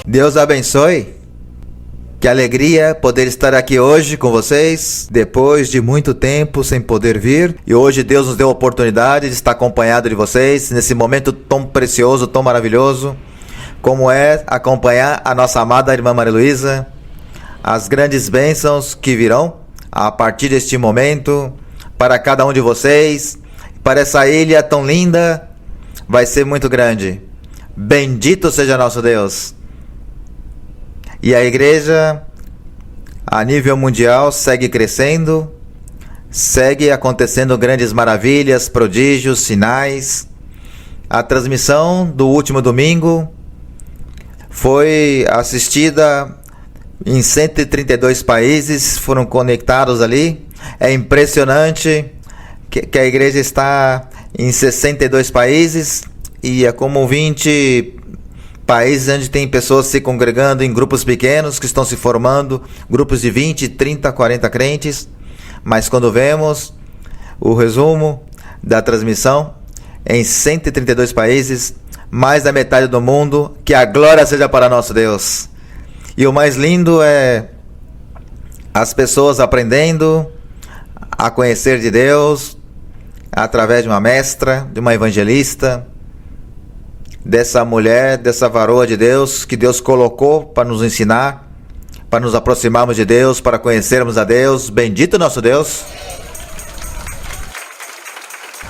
Deus abençoe. Que alegria poder estar aqui hoje com vocês, depois de muito tempo sem poder vir. E hoje Deus nos deu a oportunidade de estar acompanhado de vocês, nesse momento tão precioso, tão maravilhoso, como é acompanhar a nossa amada irmã Maria Luísa, as grandes bênçãos que virão a partir deste momento, para cada um de vocês, para essa ilha tão linda, vai ser muito grande. Bendito seja nosso Deus. E a igreja, a nível mundial, segue crescendo, segue acontecendo grandes maravilhas, prodígios, sinais. A transmissão do último domingo foi assistida em 132 países, foram conectados ali. É impressionante que a igreja está em 62 países e é como 20 países onde tem pessoas se congregando em grupos pequenos que estão se formando, grupos de 20, 30, 40 crentes. Mas quando vemos o resumo da transmissão, em 132 países, mais da metade do mundo, que a glória seja para nosso Deus. E o mais lindo é as pessoas aprendendo a conhecer de Deus através de uma mestra, de uma evangelista, dessa mulher, dessa varoa de Deus, que Deus colocou para nos ensinar, para nos aproximarmos de Deus, para conhecermos a Deus. Bendito nosso Deus.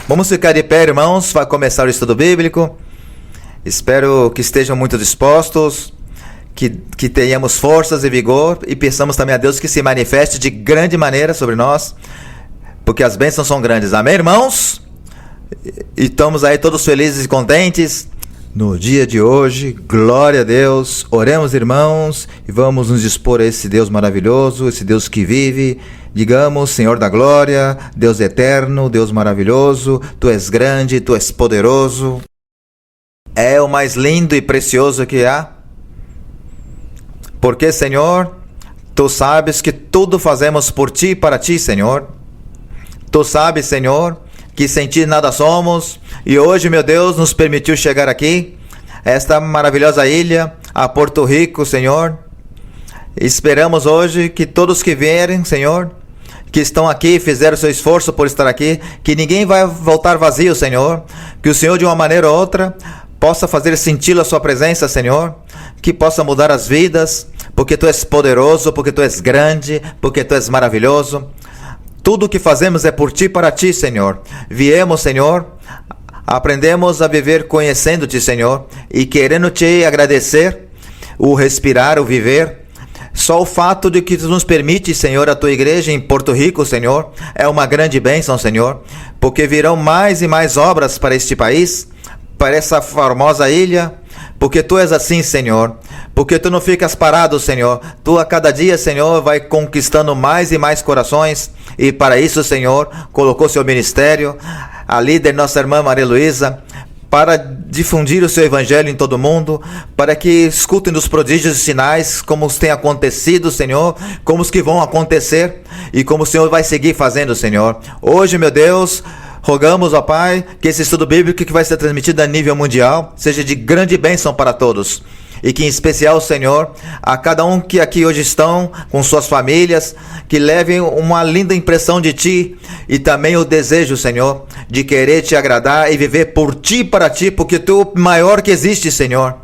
Vamos ficar de pé, irmãos, para começar o estudo bíblico. Espero que estejam muito dispostos, que tenhamos forças e vigor, e peçamos também a Deus que se manifeste de grande maneira sobre nós, porque as bênçãos são grandes. Amém, irmãos? E estamos aí todos felizes e contentes no dia de hoje. Glória a Deus. Oremos, irmãos, e vamos nos dispor a esse Deus maravilhoso, esse Deus que vive. Digamos: Senhor da glória, Deus eterno, Deus maravilhoso, Tu és grande, Tu és poderoso. É o mais lindo e precioso que há. Porque, Senhor, Tu sabes que tudo fazemos por Ti e para Ti, Senhor. Tu sabes, Senhor, que sem Ti nada somos, e hoje, meu Deus, nos permitiu chegar aqui, a esta maravilhosa ilha, a Porto Rico, Senhor. Esperamos hoje que todos que vierem, Senhor, que estão aqui, fizeram seu esforço por estar aqui, que ninguém vai voltar vazio, Senhor, que o Senhor, de uma maneira ou outra, possa fazer sentir a Sua presença, Senhor, que possa mudar as vidas, porque Tu és poderoso, porque Tu és grande, porque Tu és maravilhoso. Tudo o que fazemos é por Ti e para Ti, Senhor. Viemos, Senhor, aprendemos a viver conhecendo-Te, Senhor, e querendo Te agradecer, o respirar, o viver. Só o fato de que Tu nos permite, Senhor, a Tua igreja em Porto Rico, Senhor, é uma grande bênção, Senhor, porque virão mais e mais obras para este país, para essa formosa ilha, porque Tu és assim, Senhor, porque Tu não ficas parado, Senhor. Tu a cada dia, Senhor, vai conquistando mais e mais corações, e para isso, Senhor, colocou Seu ministério, a líder, nossa irmã Maria Luísa, para difundir o Seu evangelho em todo o mundo, para que escutem dos prodígios e sinais, como os tem acontecido, Senhor, como os que vão acontecer, e como o Senhor vai seguir fazendo, Senhor. Hoje, meu Deus, rogamos, ó Pai, que esse estudo bíblico que vai ser transmitido a nível mundial seja de grande bênção para todos. E que em especial, Senhor, a cada um que aqui hoje estão, com suas famílias, que levem uma linda impressão de Ti e também o desejo, Senhor, de querer Te agradar e viver por Ti e para Ti, porque Tu é o maior que existe, Senhor.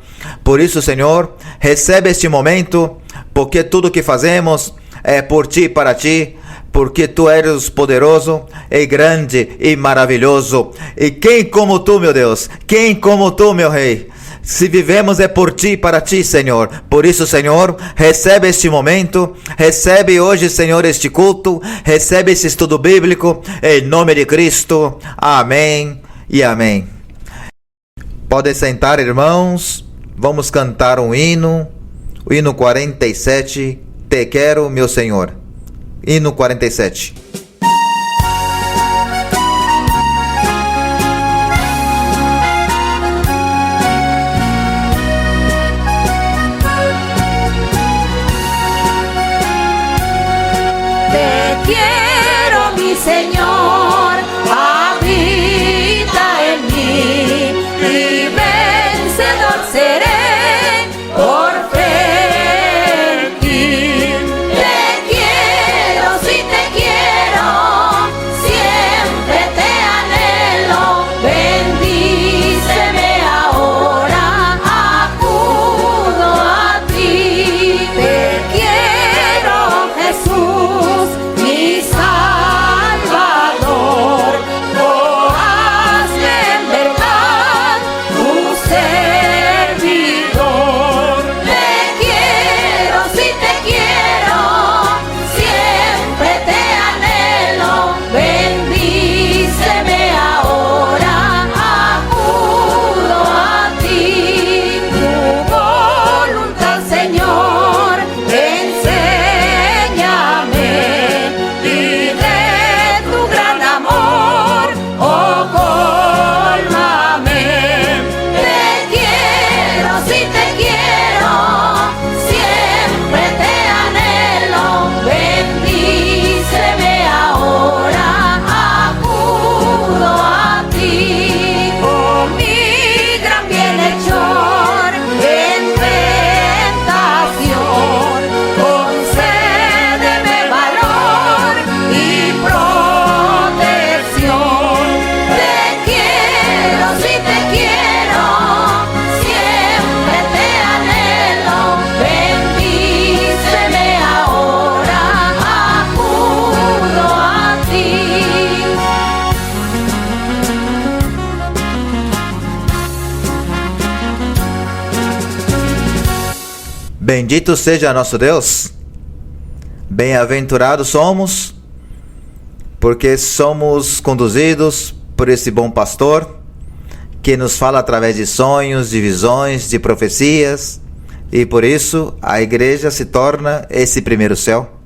Por isso, Senhor, recebe este momento, porque tudo que fazemos é por Ti e para Ti, porque Tu eres poderoso e grande e maravilhoso. E quem como Tu, meu Deus? Quem como Tu, meu Rei? Se vivemos é por Ti e para Ti, Senhor. Por isso, Senhor, recebe este momento, recebe hoje, Senhor, este culto, recebe esse estudo bíblico, em nome de Cristo. Amém e amém. Podem sentar, irmãos. Vamos cantar um hino, o hino 47, Te Quero, meu Senhor. Hino 47. Quiero, mi Señor, habita en mí y vencedor seré por fe. Bendito seja nosso Deus. Bem-aventurados somos, porque somos conduzidos por esse bom pastor, que nos fala através de sonhos, de visões, de profecias, e por isso a igreja se torna esse primeiro céu,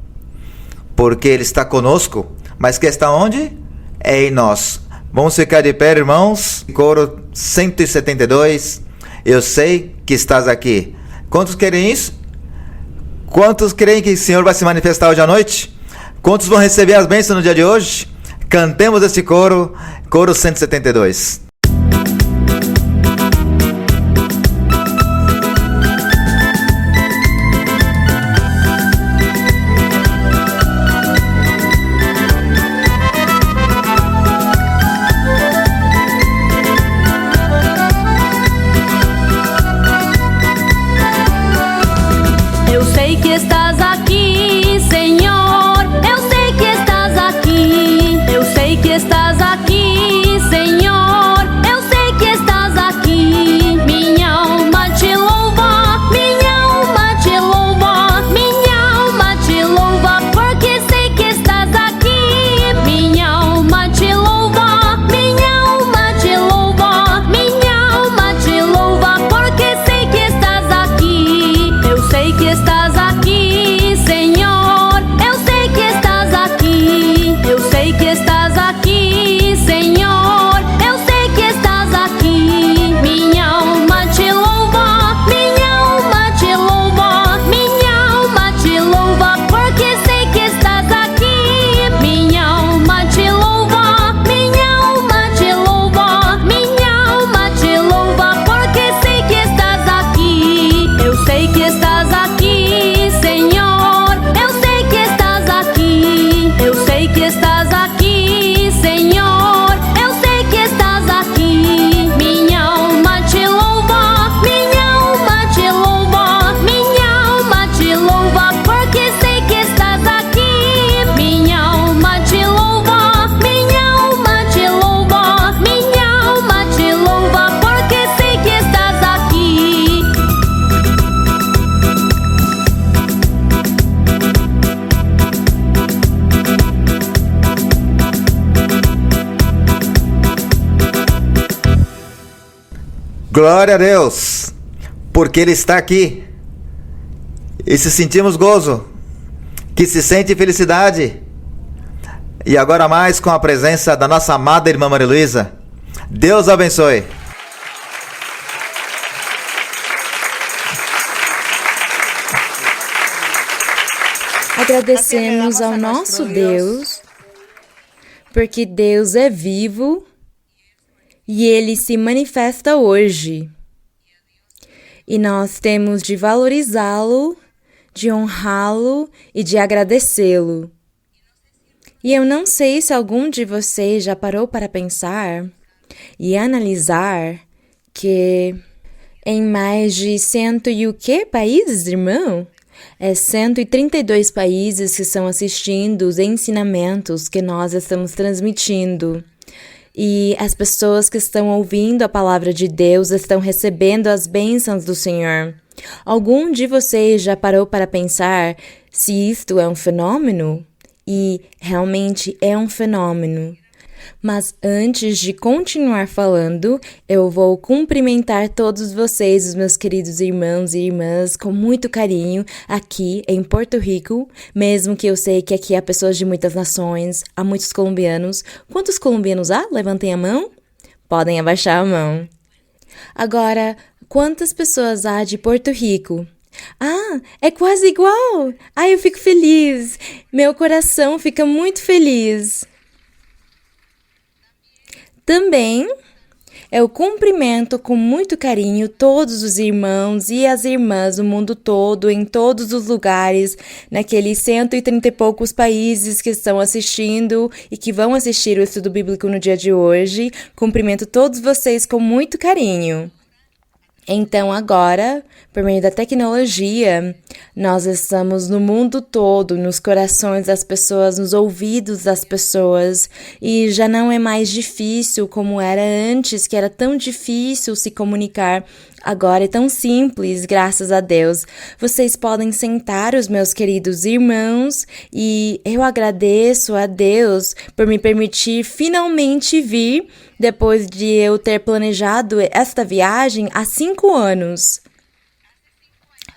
porque ele está conosco, mas que está onde? É em nós. Vamos ficar de pé, irmãos. Coro 172. Eu sei que estás aqui. Quantos querem isso? Quantos creem que o Senhor vai se manifestar hoje à noite? Quantos vão receber as bênçãos no dia de hoje? Cantemos esse coro, coro 172. Eu sei que estás aqui, Senhor. Eu sei que estás aqui. Eu sei que estás aqui, Senhor. Eu sei que estás aqui. Minha alma te louva, minha alma te louva, minha alma te louva, porque sei que estás aqui. Minha alma te louva, minha alma te louva, minha alma te louva, porque sei que estás aqui. Eu sei que estás aqui, Senhor. Eu sei que estás aqui. Eu sei que estás aqui, Senhor. Eu sei que estás aqui. Minha alma te louva, minha alma te louva, minha alma te louva, porque sei que estás aqui. Minha alma te louva, minha alma te louva, minha alma te louva, porque sei que estás aqui. Eu sei que estás aqui, Senhor. Eu sei que estás aqui. Eu sei que estás aqui, Senhor. Eu sei que estás aqui. Minha alma te louva, minha alma te louva, minha alma te louva, porque sei que estás aqui. Minha alma te louva, minha alma te louva, minha alma te louva, porque sei que estás aqui. Glória a Deus, porque Ele está aqui. E se sentimos gozo, que se sente felicidade. E agora mais com a presença da nossa amada irmã Maria Luísa. Deus abençoe. Agradecemos ao nosso Deus, porque Deus é vivo e Ele se manifesta hoje. E nós temos de valorizá-lo, de honrá-lo e de agradecê-lo. E eu não sei se algum de vocês já parou para pensar e analisar que em mais de 100 e o quê países, irmão? 132 países que estão assistindo os ensinamentos que nós estamos transmitindo. E as pessoas que estão ouvindo a palavra de Deus estão recebendo as bênçãos do Senhor. Algum de vocês já parou para pensar se isto é um fenômeno? E realmente é um fenômeno. Mas antes de continuar falando, eu vou cumprimentar todos vocês, os meus queridos irmãos e irmãs, com muito carinho aqui em Porto Rico, mesmo que eu sei que aqui há pessoas de muitas nações, há muitos colombianos. Quantos colombianos há? Levantem a mão. Podem abaixar a mão. Agora, quantas pessoas há de Porto Rico? Ah, é quase igual! Ai, eu fico feliz! Meu coração fica muito feliz! Também eu cumprimento com muito carinho todos os irmãos e as irmãs do mundo todo, em todos os lugares, naqueles 130 e poucos países que estão assistindo e que vão assistir o estudo bíblico no dia de hoje. Cumprimento todos vocês com muito carinho. Então agora, por meio da tecnologia, nós estamos no mundo todo, nos corações das pessoas, nos ouvidos das pessoas, e já não é mais difícil como era antes, que era tão difícil se comunicar Agora é tão simples, graças a Deus. Vocês podem sentar, os meus queridos irmãos, e eu agradeço a Deus por me permitir finalmente vir depois de eu ter planejado esta viagem há 5 anos.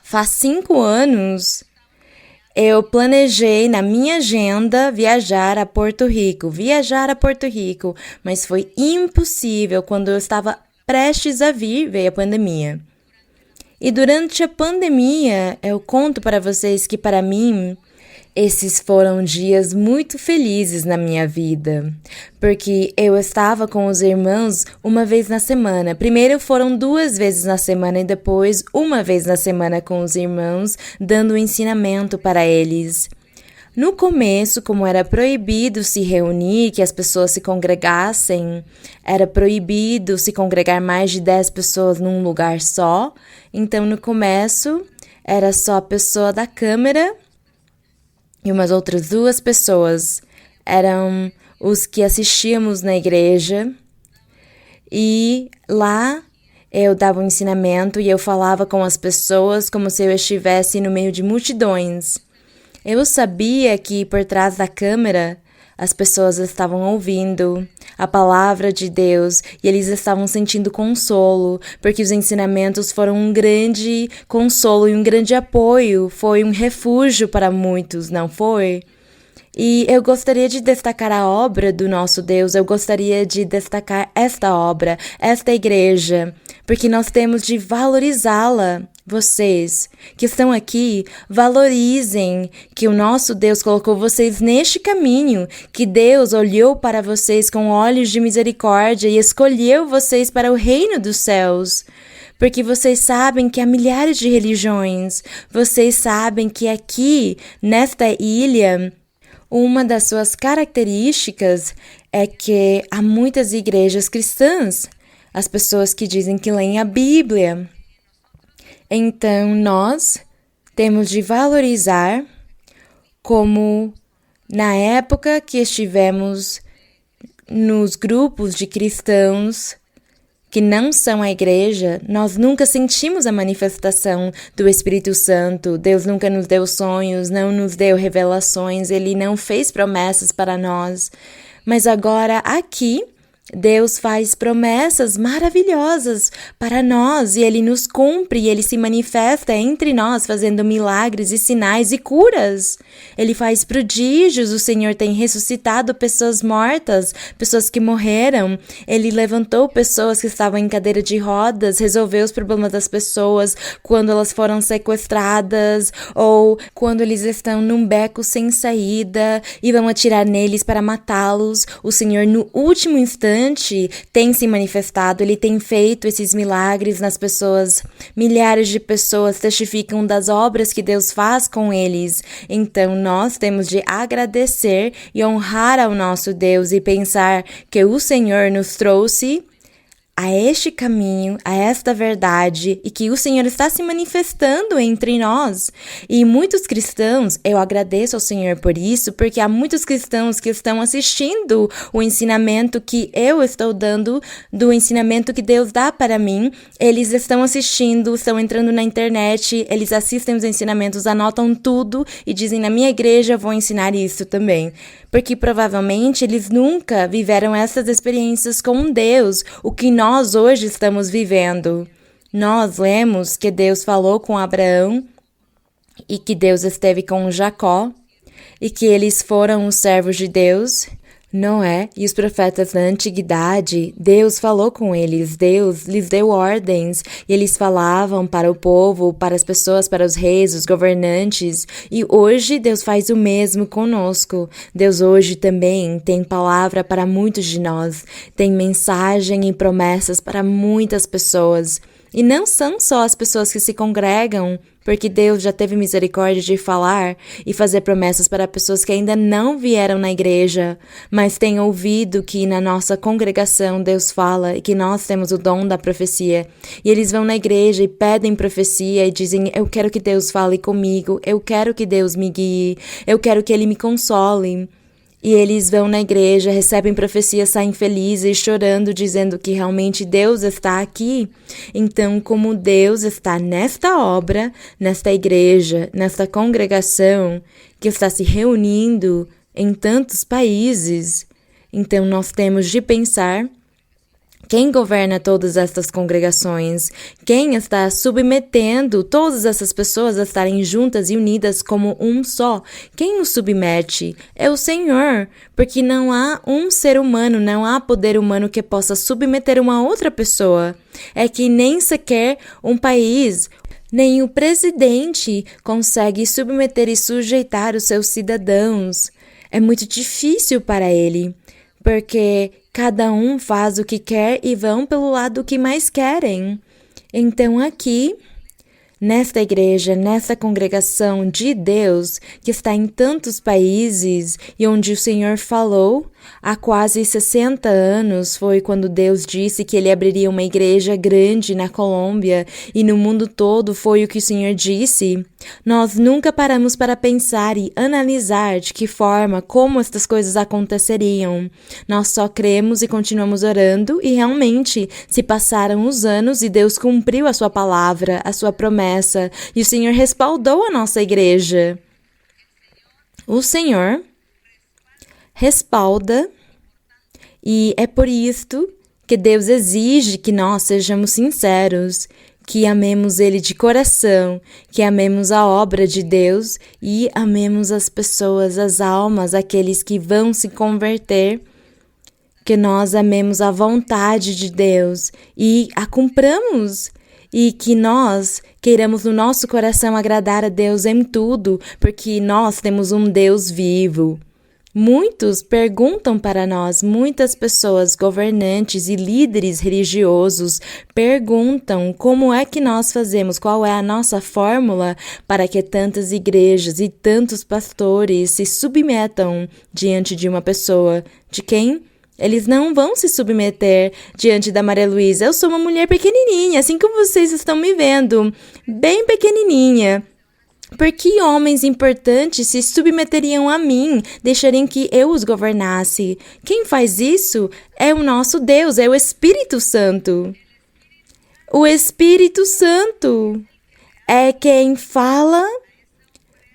Faz 5 anos eu planejei na minha agenda viajar a Porto Rico, mas foi impossível quando eu estava prestes a vir, veio a pandemia. E durante a pandemia, eu conto para vocês que para mim, esses foram dias muito felizes na minha vida, porque eu estava com os irmãos uma vez na semana. Primeiro foram 2 vezes na semana e depois uma vez na semana com os irmãos, dando ensinamento para eles. No começo, como era proibido se reunir, que as pessoas se congregassem, era proibido se congregar mais de 10 pessoas num lugar só. Então, no começo, era só a pessoa da câmera e umas outras 2 pessoas. Eram os que assistíamos na igreja. E lá eu dava um ensinamento e eu falava com as pessoas como se eu estivesse no meio de multidões. Eu sabia que por trás da câmera as pessoas estavam ouvindo a palavra de Deus e eles estavam sentindo consolo, porque os ensinamentos foram um grande consolo e um grande apoio, foi um refúgio para muitos, não foi? E eu gostaria de destacar a obra do nosso Deus, eu gostaria de destacar esta obra, esta igreja, porque nós temos de valorizá-la. Vocês que estão aqui, valorizem que o nosso Deus colocou vocês neste caminho, que Deus olhou para vocês com olhos de misericórdia e escolheu vocês para o reino dos céus. Porque vocês sabem que há milhares de religiões, vocês sabem que aqui, nesta ilha, uma das suas características é que há muitas igrejas cristãs, as pessoas que dizem que leem a Bíblia. Então, nós temos de valorizar como na época que estivemos nos grupos de cristãos que não são a igreja, nós nunca sentimos a manifestação do Espírito Santo. Deus nunca nos deu sonhos, não nos deu revelações, Ele não fez promessas para nós. Mas agora aqui, Deus faz promessas maravilhosas para nós e Ele nos cumpre e Ele se manifesta entre nós fazendo milagres e sinais e curas. Ele faz prodígios, o Senhor tem ressuscitado pessoas mortas, pessoas que morreram. Ele levantou pessoas que estavam em cadeira de rodas, resolveu os problemas das pessoas quando elas foram sequestradas ou quando eles estão num beco sem saída e vão atirar neles para matá-los. O Senhor, no último instante, tem se manifestado, Ele tem feito esses milagres nas pessoas. Milhares de pessoas testificam das obras que Deus faz com eles. Então, nós temos de agradecer e honrar ao nosso Deus e pensar que o Senhor nos trouxe a este caminho, a esta verdade e que o Senhor está se manifestando entre nós. E muitos cristãos, eu agradeço ao Senhor por isso, porque há muitos cristãos que estão assistindo o ensinamento que eu estou dando, do ensinamento que Deus dá para mim. Eles estão assistindo, estão entrando na internet, eles assistem os ensinamentos, anotam tudo e dizem, na minha igreja eu vou ensinar isso também. Porque provavelmente eles nunca viveram essas experiências com Deus, o que nós hoje estamos vivendo. Nós lemos que Deus falou com Abraão e que Deus esteve com Jacó e que eles foram os servos de Deus, Noé e os profetas da antiguidade. Deus falou com eles, Deus lhes deu ordens e eles falavam para o povo, para as pessoas, para os reis, os governantes. E hoje Deus faz o mesmo conosco. Deus hoje também tem palavra para muitos de nós, tem mensagem e promessas para muitas pessoas. E não são só as pessoas que se congregam, porque Deus já teve misericórdia de falar e fazer promessas para pessoas que ainda não vieram na igreja, mas têm ouvido que na nossa congregação Deus fala e que nós temos o dom da profecia. E eles vão na igreja e pedem profecia e dizem, eu quero que Deus fale comigo, eu quero que Deus me guie, eu quero que Ele me console. E eles vão na igreja, recebem profecias, saem felizes, chorando, dizendo que realmente Deus está aqui. Então, como Deus está nesta obra, nesta igreja, nesta congregação, que está se reunindo em tantos países, então nós temos de pensar quem governa todas estas congregações, quem está submetendo todas essas pessoas a estarem juntas e unidas como um só. Quem os submete é o Senhor, porque não há um ser humano, não há poder humano que possa submeter uma outra pessoa. É que nem sequer um país, nem o presidente consegue submeter e sujeitar os seus cidadãos. É muito difícil para ele, porque cada um faz o que quer e vão pelo lado que mais querem. Então aqui, nesta igreja, nessa congregação de Deus, que está em tantos países e onde o Senhor falou, há quase 60 anos foi quando Deus disse que Ele abriria uma igreja grande na Colômbia e no mundo todo foi o que o Senhor disse. Nós nunca paramos para pensar e analisar de que forma, como estas coisas aconteceriam. Nós só cremos e continuamos orando e realmente se passaram os anos e Deus cumpriu a sua palavra, a sua promessa e o Senhor respaldou a nossa igreja. O Senhor respalda e é por isto que Deus exige que nós sejamos sinceros, que amemos Ele de coração, que amemos a obra de Deus e amemos as pessoas, as almas, aqueles que vão se converter, que nós amemos a vontade de Deus e a cumpramos. E que nós queiramos no nosso coração agradar a Deus em tudo, porque nós temos um Deus vivo. Muitos perguntam para nós, muitas pessoas, governantes e líderes religiosos perguntam como é que nós fazemos, qual é a nossa fórmula para que tantas igrejas e tantos pastores se submetam diante de uma pessoa, de quem eles não vão se submeter diante da Maria Luísa. Eu sou uma mulher pequenininha, assim como vocês estão me vendo, bem pequenininha. Por que homens importantes se submeteriam a mim, deixariam que eu os governasse? Quem faz isso é o nosso Deus, é o Espírito Santo. O Espírito Santo é quem fala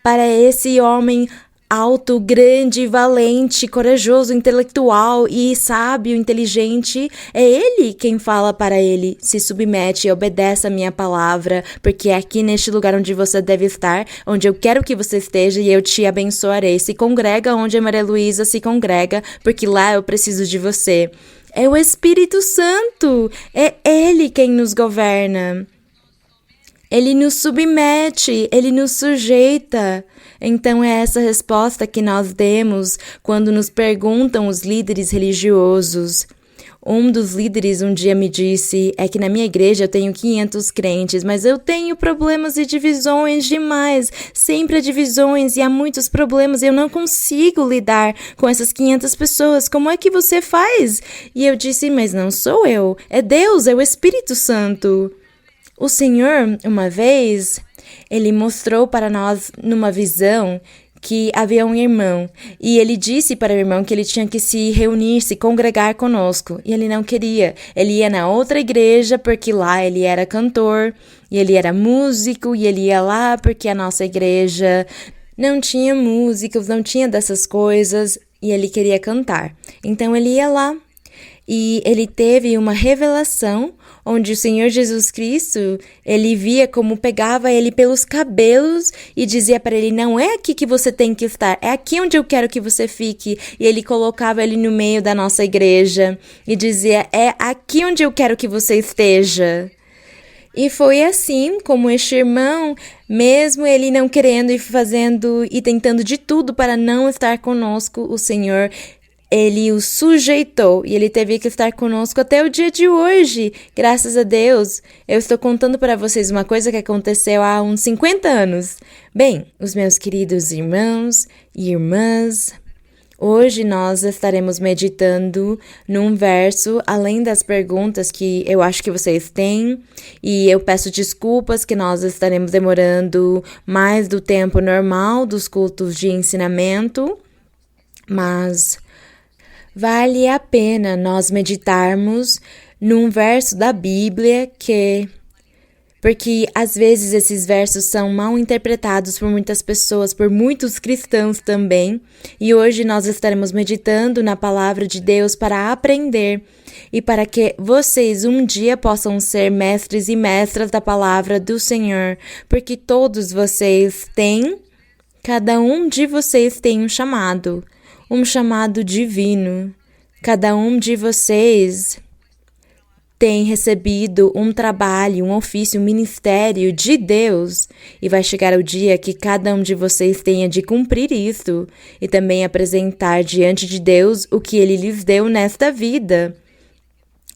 para esse homem alto, grande, valente, corajoso, intelectual e sábio, inteligente. É ele quem fala para ele: se submete e obedece a minha palavra, porque é aqui neste lugar onde você deve estar, onde eu quero que você esteja e eu te abençoarei. Se congrega onde a Maria Luísa se congrega, porque lá eu preciso de você. É o Espírito Santo, é ele quem nos governa. Ele nos submete, ele nos sujeita. Então é essa resposta que nós demos quando nos perguntam os líderes religiosos. Um dos líderes um dia me disse, é que na minha igreja eu tenho 500 crentes, mas eu tenho problemas e divisões demais, sempre há divisões e há muitos problemas, eu não consigo lidar com essas 500 pessoas, como é que você faz? E eu disse, mas não sou eu, é Deus, é o Espírito Santo. O Senhor, uma vez, Ele mostrou para nós numa visão que havia um irmão e Ele disse para o irmão que ele tinha que se reunir, se congregar conosco e ele não queria. Ele ia na outra igreja porque lá ele era cantor e ele era músico e ele ia lá porque a nossa igreja não tinha músicos, não tinha dessas coisas e ele queria cantar. Então ele ia lá e ele teve uma revelação onde o Senhor Jesus Cristo, ele via como pegava ele pelos cabelos e dizia para ele, não é aqui que você tem que estar, é aqui onde eu quero que você fique. E ele colocava ele no meio da nossa igreja e dizia, é aqui onde eu quero que você esteja. E foi assim como este irmão, mesmo ele não querendo e fazendo e tentando de tudo para não estar conosco, o Senhor Ele o sujeitou e ele teve que estar conosco até o dia de hoje, graças a Deus. Eu estou contando para vocês uma coisa que aconteceu há uns 50 anos. Bem, os meus queridos irmãos e irmãs, hoje nós estaremos meditando num verso, além das perguntas que eu acho que vocês têm, e eu peço desculpas que nós estaremos demorando mais do tempo normal dos cultos de ensinamento. Mas vale a pena nós meditarmos num verso da Bíblia porque às vezes esses versos são mal interpretados por muitas pessoas, por muitos cristãos também, e hoje nós estaremos meditando na palavra de Deus para aprender e para que vocês um dia possam ser mestres e mestras da palavra do Senhor, porque todos vocês têm, cada um de vocês tem um chamado divino. Cada um de vocês tem recebido um trabalho, um ofício, um ministério de Deus, e vai chegar o dia que cada um de vocês tenha de cumprir isso e também apresentar diante de Deus o que Ele lhes deu nesta vida.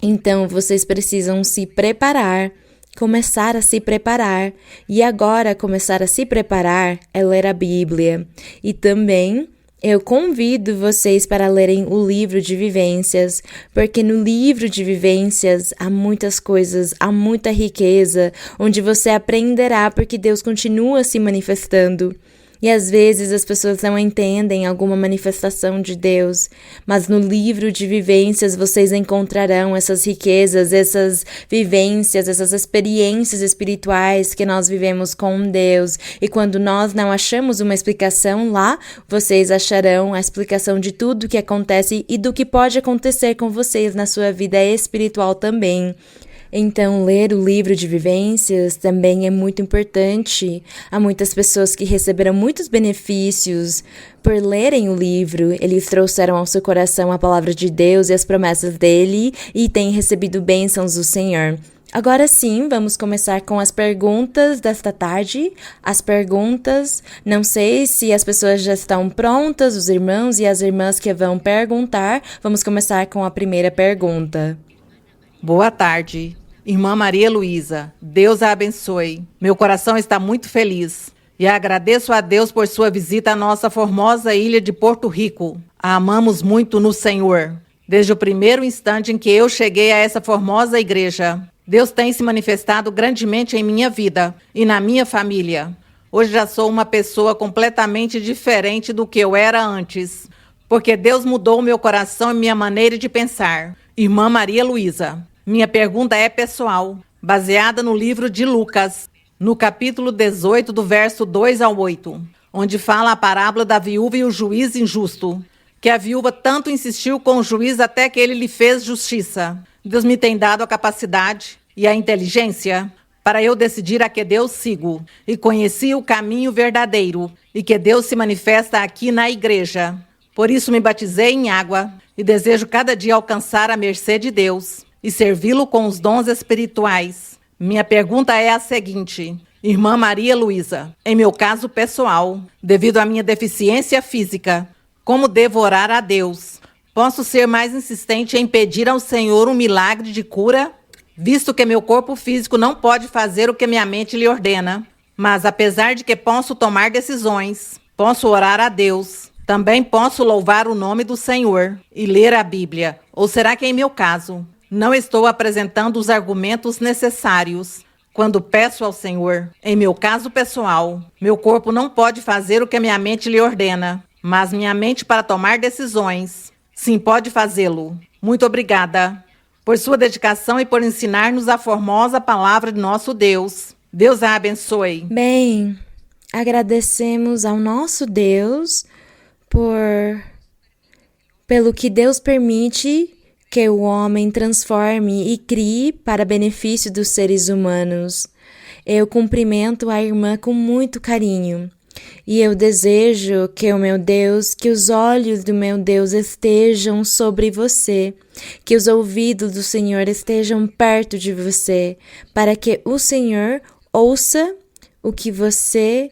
Então, vocês precisam se preparar, começar a se preparar, e agora começar a se preparar é ler a Bíblia. E também eu convido vocês para lerem o livro de vivências, porque no livro de vivências há muitas coisas, há muita riqueza, onde você aprenderá porque Deus continua se manifestando. E às vezes as pessoas não entendem alguma manifestação de Deus, mas no livro de vivências vocês encontrarão essas riquezas, essas vivências, essas experiências espirituais que nós vivemos com Deus. E quando nós não achamos uma explicação lá, vocês acharão a explicação de tudo o que acontece e do que pode acontecer com vocês na sua vida espiritual também. Então, ler o livro de vivências também é muito importante. Há muitas pessoas que receberam muitos benefícios por lerem o livro. Eles trouxeram ao seu coração a palavra de Deus e as promessas dele e têm recebido bênçãos do Senhor. Agora sim, vamos começar com as perguntas desta tarde. As perguntas, não sei se as pessoas já estão prontas, os irmãos e as irmãs que vão perguntar. Vamos começar com a primeira pergunta. Boa tarde, irmã Maria Luísa. Deus a abençoe. Meu coração está muito feliz e agradeço a Deus por sua visita à nossa formosa ilha de Porto Rico. A amamos muito no Senhor. Desde o primeiro instante em que eu cheguei a essa formosa igreja, Deus tem se manifestado grandemente em minha vida e na minha família. Hoje já sou uma pessoa completamente diferente do que eu era antes, porque Deus mudou meu coração e minha maneira de pensar. Irmã Maria Luísa, minha pergunta é pessoal, baseada no livro de Lucas, no capítulo 18, do verso 2 ao 8, onde fala a parábola da viúva e o juiz injusto, que a viúva tanto insistiu com o juiz até que ele lhe fez justiça. Deus me tem dado a capacidade e a inteligência para eu decidir a que Deus sigo, e conheci o caminho verdadeiro, e que Deus se manifesta aqui na igreja. Por isso me batizei em água, e desejo cada dia alcançar a mercê de Deus e servi-lo com os dons espirituais. Minha pergunta é a seguinte: irmã Maria Luísa, em meu caso pessoal, devido à minha deficiência física, como devo orar a Deus? Posso ser mais insistente em pedir ao Senhor um milagre de cura, visto que meu corpo físico não pode fazer o que minha mente lhe ordena? Mas apesar de que posso tomar decisões, posso orar a Deus. Também posso louvar o nome do Senhor e ler a Bíblia. Ou será que, em meu caso, não estou apresentando os argumentos necessários quando peço ao Senhor? Em meu caso pessoal, meu corpo não pode fazer o que minha mente lhe ordena, mas minha mente, para tomar decisões, sim, pode fazê-lo. Muito obrigada por sua dedicação e por ensinar-nos a formosa palavra de nosso Deus. Deus a abençoe. Bem, agradecemos ao nosso Deus pelo que Deus permite que o homem transforme e crie para benefício dos seres humanos. Eu cumprimento a irmã com muito carinho e eu desejo que o meu Deus, que os olhos do meu Deus estejam sobre você, que os ouvidos do Senhor estejam perto de você, para que o Senhor ouça o que você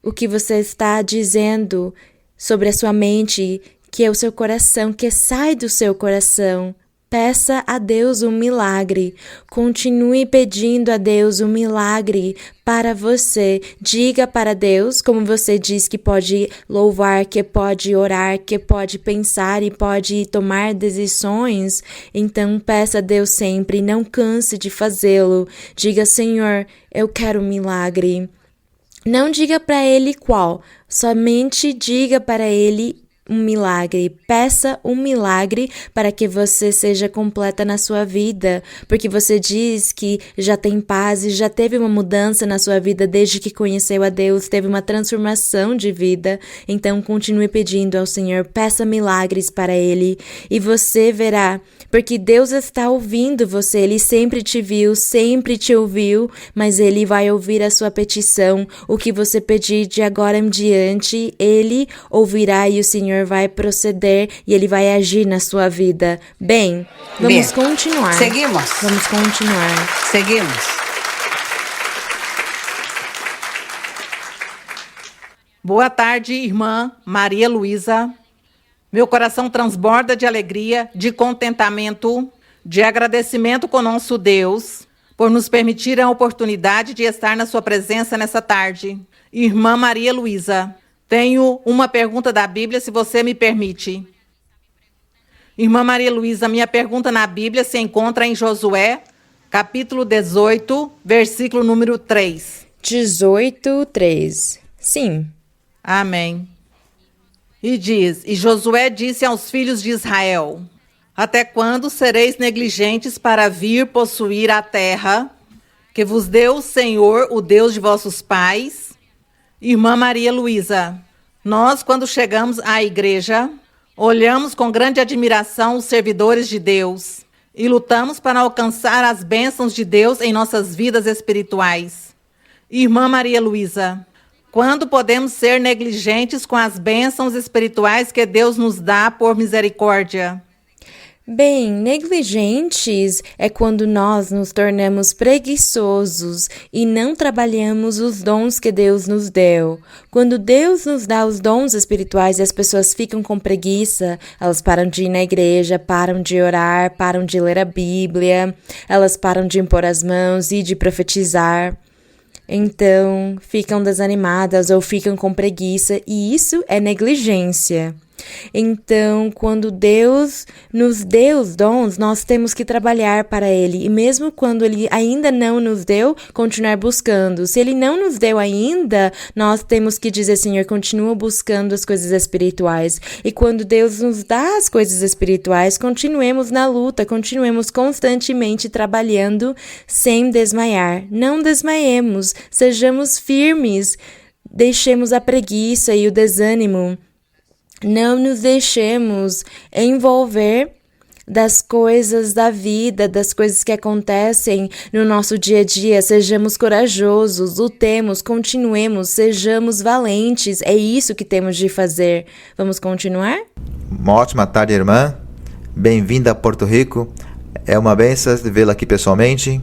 está dizendo sobre a sua mente, que é o seu coração, que sai do seu coração. Peça a Deus um milagre. Continue pedindo a Deus um milagre para você. Diga para Deus, como você diz que pode louvar, que pode orar, que pode pensar e pode tomar decisões. Então peça a Deus sempre, não canse de fazê-lo. Diga: Senhor, eu quero um milagre. Não diga para Ele qual, somente diga para Ele um milagre. Peça um milagre para que você seja completa na sua vida, porque você diz que já tem paz e já teve uma mudança na sua vida desde que conheceu a Deus, teve uma transformação de vida. Então continue pedindo ao Senhor, peça milagres para Ele e você verá, porque Deus está ouvindo você, Ele sempre te viu, sempre te ouviu, mas Ele vai ouvir a sua petição, o que você pedir de agora em diante, Ele ouvirá e o Senhor vai proceder e Ele vai agir na sua vida. Bem, vamos continuar. Seguimos. Vamos continuar. Seguimos. Boa tarde, irmã Maria Luísa. Meu coração transborda de alegria, de contentamento, de agradecimento com nosso Deus, por nos permitir a oportunidade de estar na sua presença nessa tarde. Irmã Maria Luísa, tenho uma pergunta da Bíblia, se você me permite. Irmã Maria Luísa, minha pergunta na Bíblia se encontra em Josué, capítulo 18, versículo número 3. 18:3. Sim. Amém. E diz, e Josué disse aos filhos de Israel, até quando sereis negligentes para vir possuir a terra que vos deu o Senhor, o Deus de vossos pais? Irmã Maria Luísa, nós quando chegamos à igreja, olhamos com grande admiração os servidores de Deus e lutamos para alcançar as bênçãos de Deus em nossas vidas espirituais. Irmã Maria Luísa, quando podemos ser negligentes com as bênçãos espirituais que Deus nos dá por misericórdia? Bem, negligentes é quando nós nos tornamos preguiçosos e não trabalhamos os dons que Deus nos deu. Quando Deus nos dá os dons espirituais e as pessoas ficam com preguiça, elas param de ir na igreja, param de orar, param de ler a Bíblia, elas param de impor as mãos e de profetizar. Então, ficam desanimadas ou ficam com preguiça e isso é negligência. Então, quando Deus nos deu os dons, nós temos que trabalhar para Ele. E mesmo quando Ele ainda não nos deu, continuar buscando. Se Ele não nos deu ainda, nós temos que dizer, Senhor, continua buscando as coisas espirituais. E quando Deus nos dá as coisas espirituais, continuemos na luta, continuemos constantemente trabalhando sem desmaiar. Não desmaiemos, sejamos firmes, deixemos a preguiça e o desânimo. Não nos deixemos envolver das coisas da vida, das coisas que acontecem no nosso dia a dia. Sejamos corajosos, lutemos, continuemos, sejamos valentes. É isso que temos de fazer. Vamos continuar? Uma ótima tarde, irmã. Bem-vinda a Porto Rico. É uma bênção vê-la aqui pessoalmente.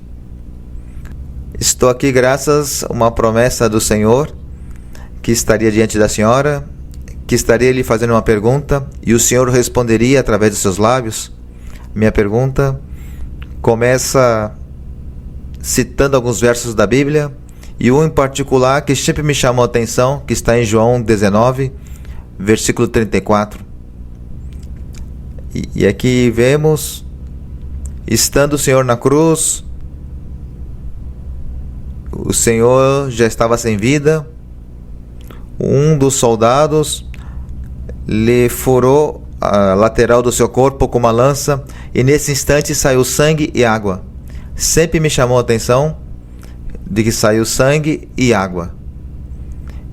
Estou aqui graças a uma promessa do Senhor que estaria diante da senhora, que estaria lhe fazendo uma pergunta e o Senhor responderia através dos seus lábios. Minha pergunta começa citando alguns versos da Bíblia e um em particular que sempre me chamou a atenção, que está em João 19, versículo 34. E aqui vemos, estando o Senhor na cruz, o Senhor já estava sem vida, um dos soldados lhe furou a lateral do seu corpo com uma lança e nesse instante saiu sangue e água. Sempre me chamou a atenção de que saiu sangue e água.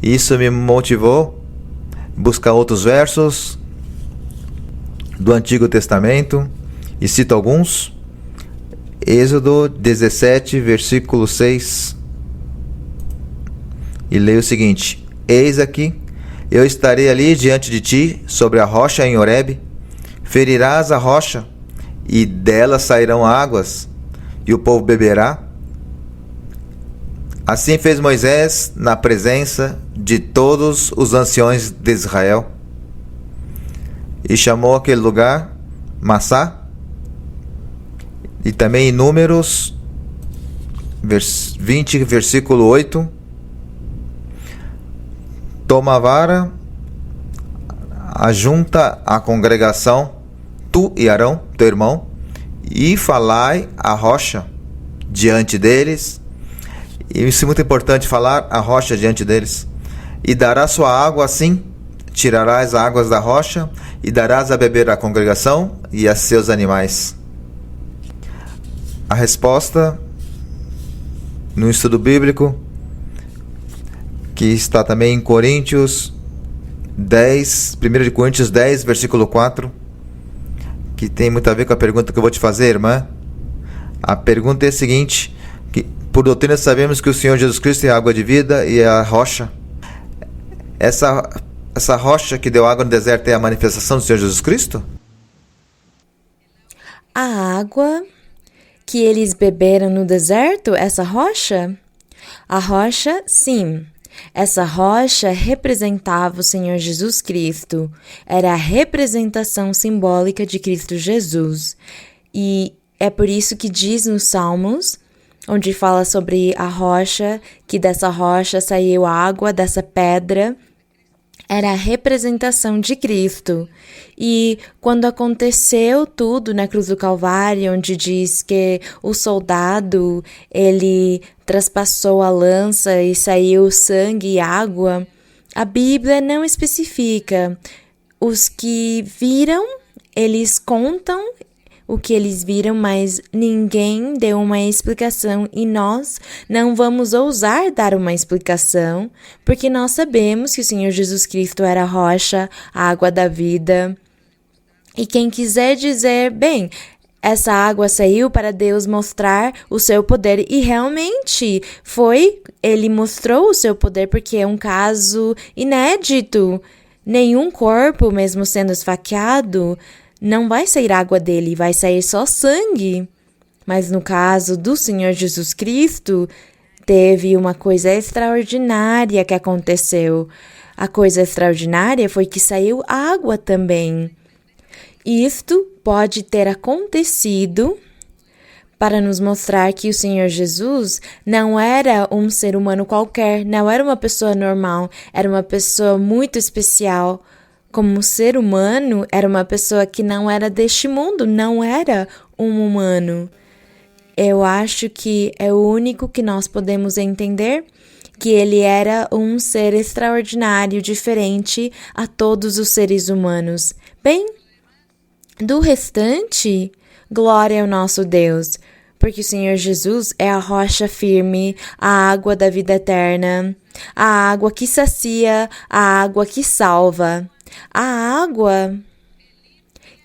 Isso me motivou a buscar outros versos do Antigo Testamento e cito alguns. Êxodo 17, versículo 6, e leio o seguinte: eis aqui, eu estarei ali diante de ti, sobre a rocha em Horebe. Ferirás a rocha, e dela sairão águas, e o povo beberá. Assim fez Moisés na presença de todos os anciões de Israel. E chamou aquele lugar Massá. E também em Números 20, versículo 8. Toma a vara, ajunta a congregação, tu e Arão, teu irmão, e falai a rocha diante deles. E isso é muito importante, falar a rocha diante deles. E dará sua água assim, tirarás águas da rocha e darás a beber à congregação e a seus animais. A resposta no estudo bíblico, que está também em Coríntios 10, 1 de Coríntios 10, versículo 4, que tem muito a ver com a pergunta que eu vou te fazer, irmã. A pergunta é a seguinte, que por doutrina sabemos que o Senhor Jesus Cristo é a água de vida e é a rocha. Essa rocha que deu água no deserto é a manifestação do Senhor Jesus Cristo? A água que eles beberam no deserto, essa rocha? A rocha, sim. Essa rocha representava o Senhor Jesus Cristo. Era a representação simbólica de Cristo Jesus. E é por isso que diz nos Salmos, onde fala sobre a rocha, que dessa rocha saiu água, dessa pedra. Era a representação de Cristo. E quando aconteceu tudo na cruz do Calvário, onde diz que o soldado, ele traspassou a lança e saiu sangue e água, a Bíblia não especifica. Os que viram, eles contam o que eles viram, mas ninguém deu uma explicação e nós não vamos ousar dar uma explicação, porque nós sabemos que o Senhor Jesus Cristo era a rocha, a água da vida. E quem quiser dizer, bem, essa água saiu para Deus mostrar o seu poder, e realmente foi, ele mostrou o seu poder, porque é um caso inédito. Nenhum corpo, mesmo sendo esfaqueado, não vai sair água dele, vai sair só sangue. Mas no caso do Senhor Jesus Cristo, teve uma coisa extraordinária que aconteceu. A coisa extraordinária foi que saiu água também. Isto pode ter acontecido para nos mostrar que o Senhor Jesus não era um ser humano qualquer, não era uma pessoa normal, era uma pessoa muito especial. Como ser humano, era uma pessoa que não era deste mundo, não era um humano. Eu acho que é o único que nós podemos entender, que ele era um ser extraordinário, diferente a todos os seres humanos. Bem, do restante, glória ao nosso Deus, porque o Senhor Jesus é a rocha firme, a água da vida eterna, a água que sacia, a água que salva. A água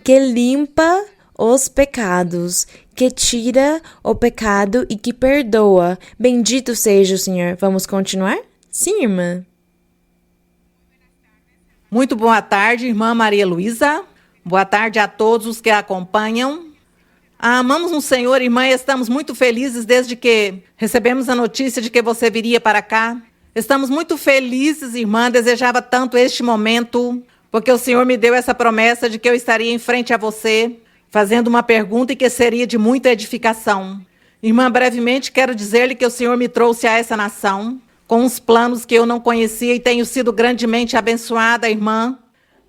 que limpa os pecados, que tira o pecado e que perdoa. Bendito seja o Senhor. Vamos continuar? Sim, irmã. Muito boa tarde, irmã Maria Luísa. Boa tarde a todos os que a acompanham. Amamos no Senhor, irmã, e estamos muito felizes desde que recebemos a notícia de que você viria para cá. Estamos muito felizes, irmã, desejava tanto este momento, porque o Senhor me deu essa promessa de que eu estaria em frente a você, fazendo uma pergunta e que seria de muita edificação. Irmã, brevemente quero dizer-lhe que o Senhor me trouxe a essa nação, com uns planos que eu não conhecia e tenho sido grandemente abençoada, irmã.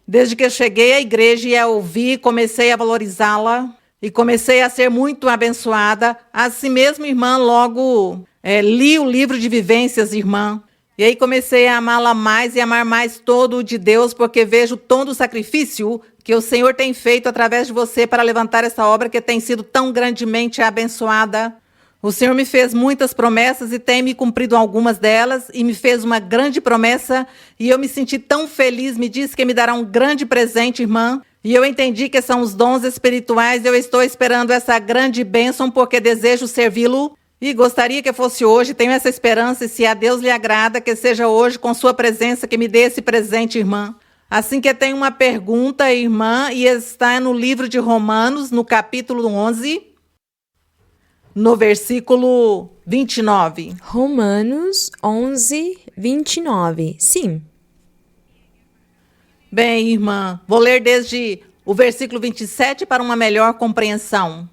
Desde que eu cheguei à igreja e a ouvi, comecei a valorizá-la e comecei a ser muito abençoada. Assim mesmo, irmã, logo li o livro de vivências, irmã. E aí comecei a amá-la mais e amar mais todo o de Deus, porque vejo todo o sacrifício que o Senhor tem feito através de você para levantar essa obra que tem sido tão grandemente abençoada. O Senhor me fez muitas promessas e tem me cumprido algumas delas, e me fez uma grande promessa, e eu me senti tão feliz, me disse que me dará um grande presente, irmã, e eu entendi que são os dons espirituais, eu estou esperando essa grande bênção, porque desejo servi-lo, e gostaria que fosse hoje, tenho essa esperança, e se a Deus lhe agrada, que seja hoje, com sua presença, que me dê esse presente, irmã. Assim que tem uma pergunta, irmã, e está no livro de Romanos, no capítulo 11, no versículo 29. Romanos 11, 29. Sim. Bem, irmã, vou ler desde o versículo 27 para uma melhor compreensão.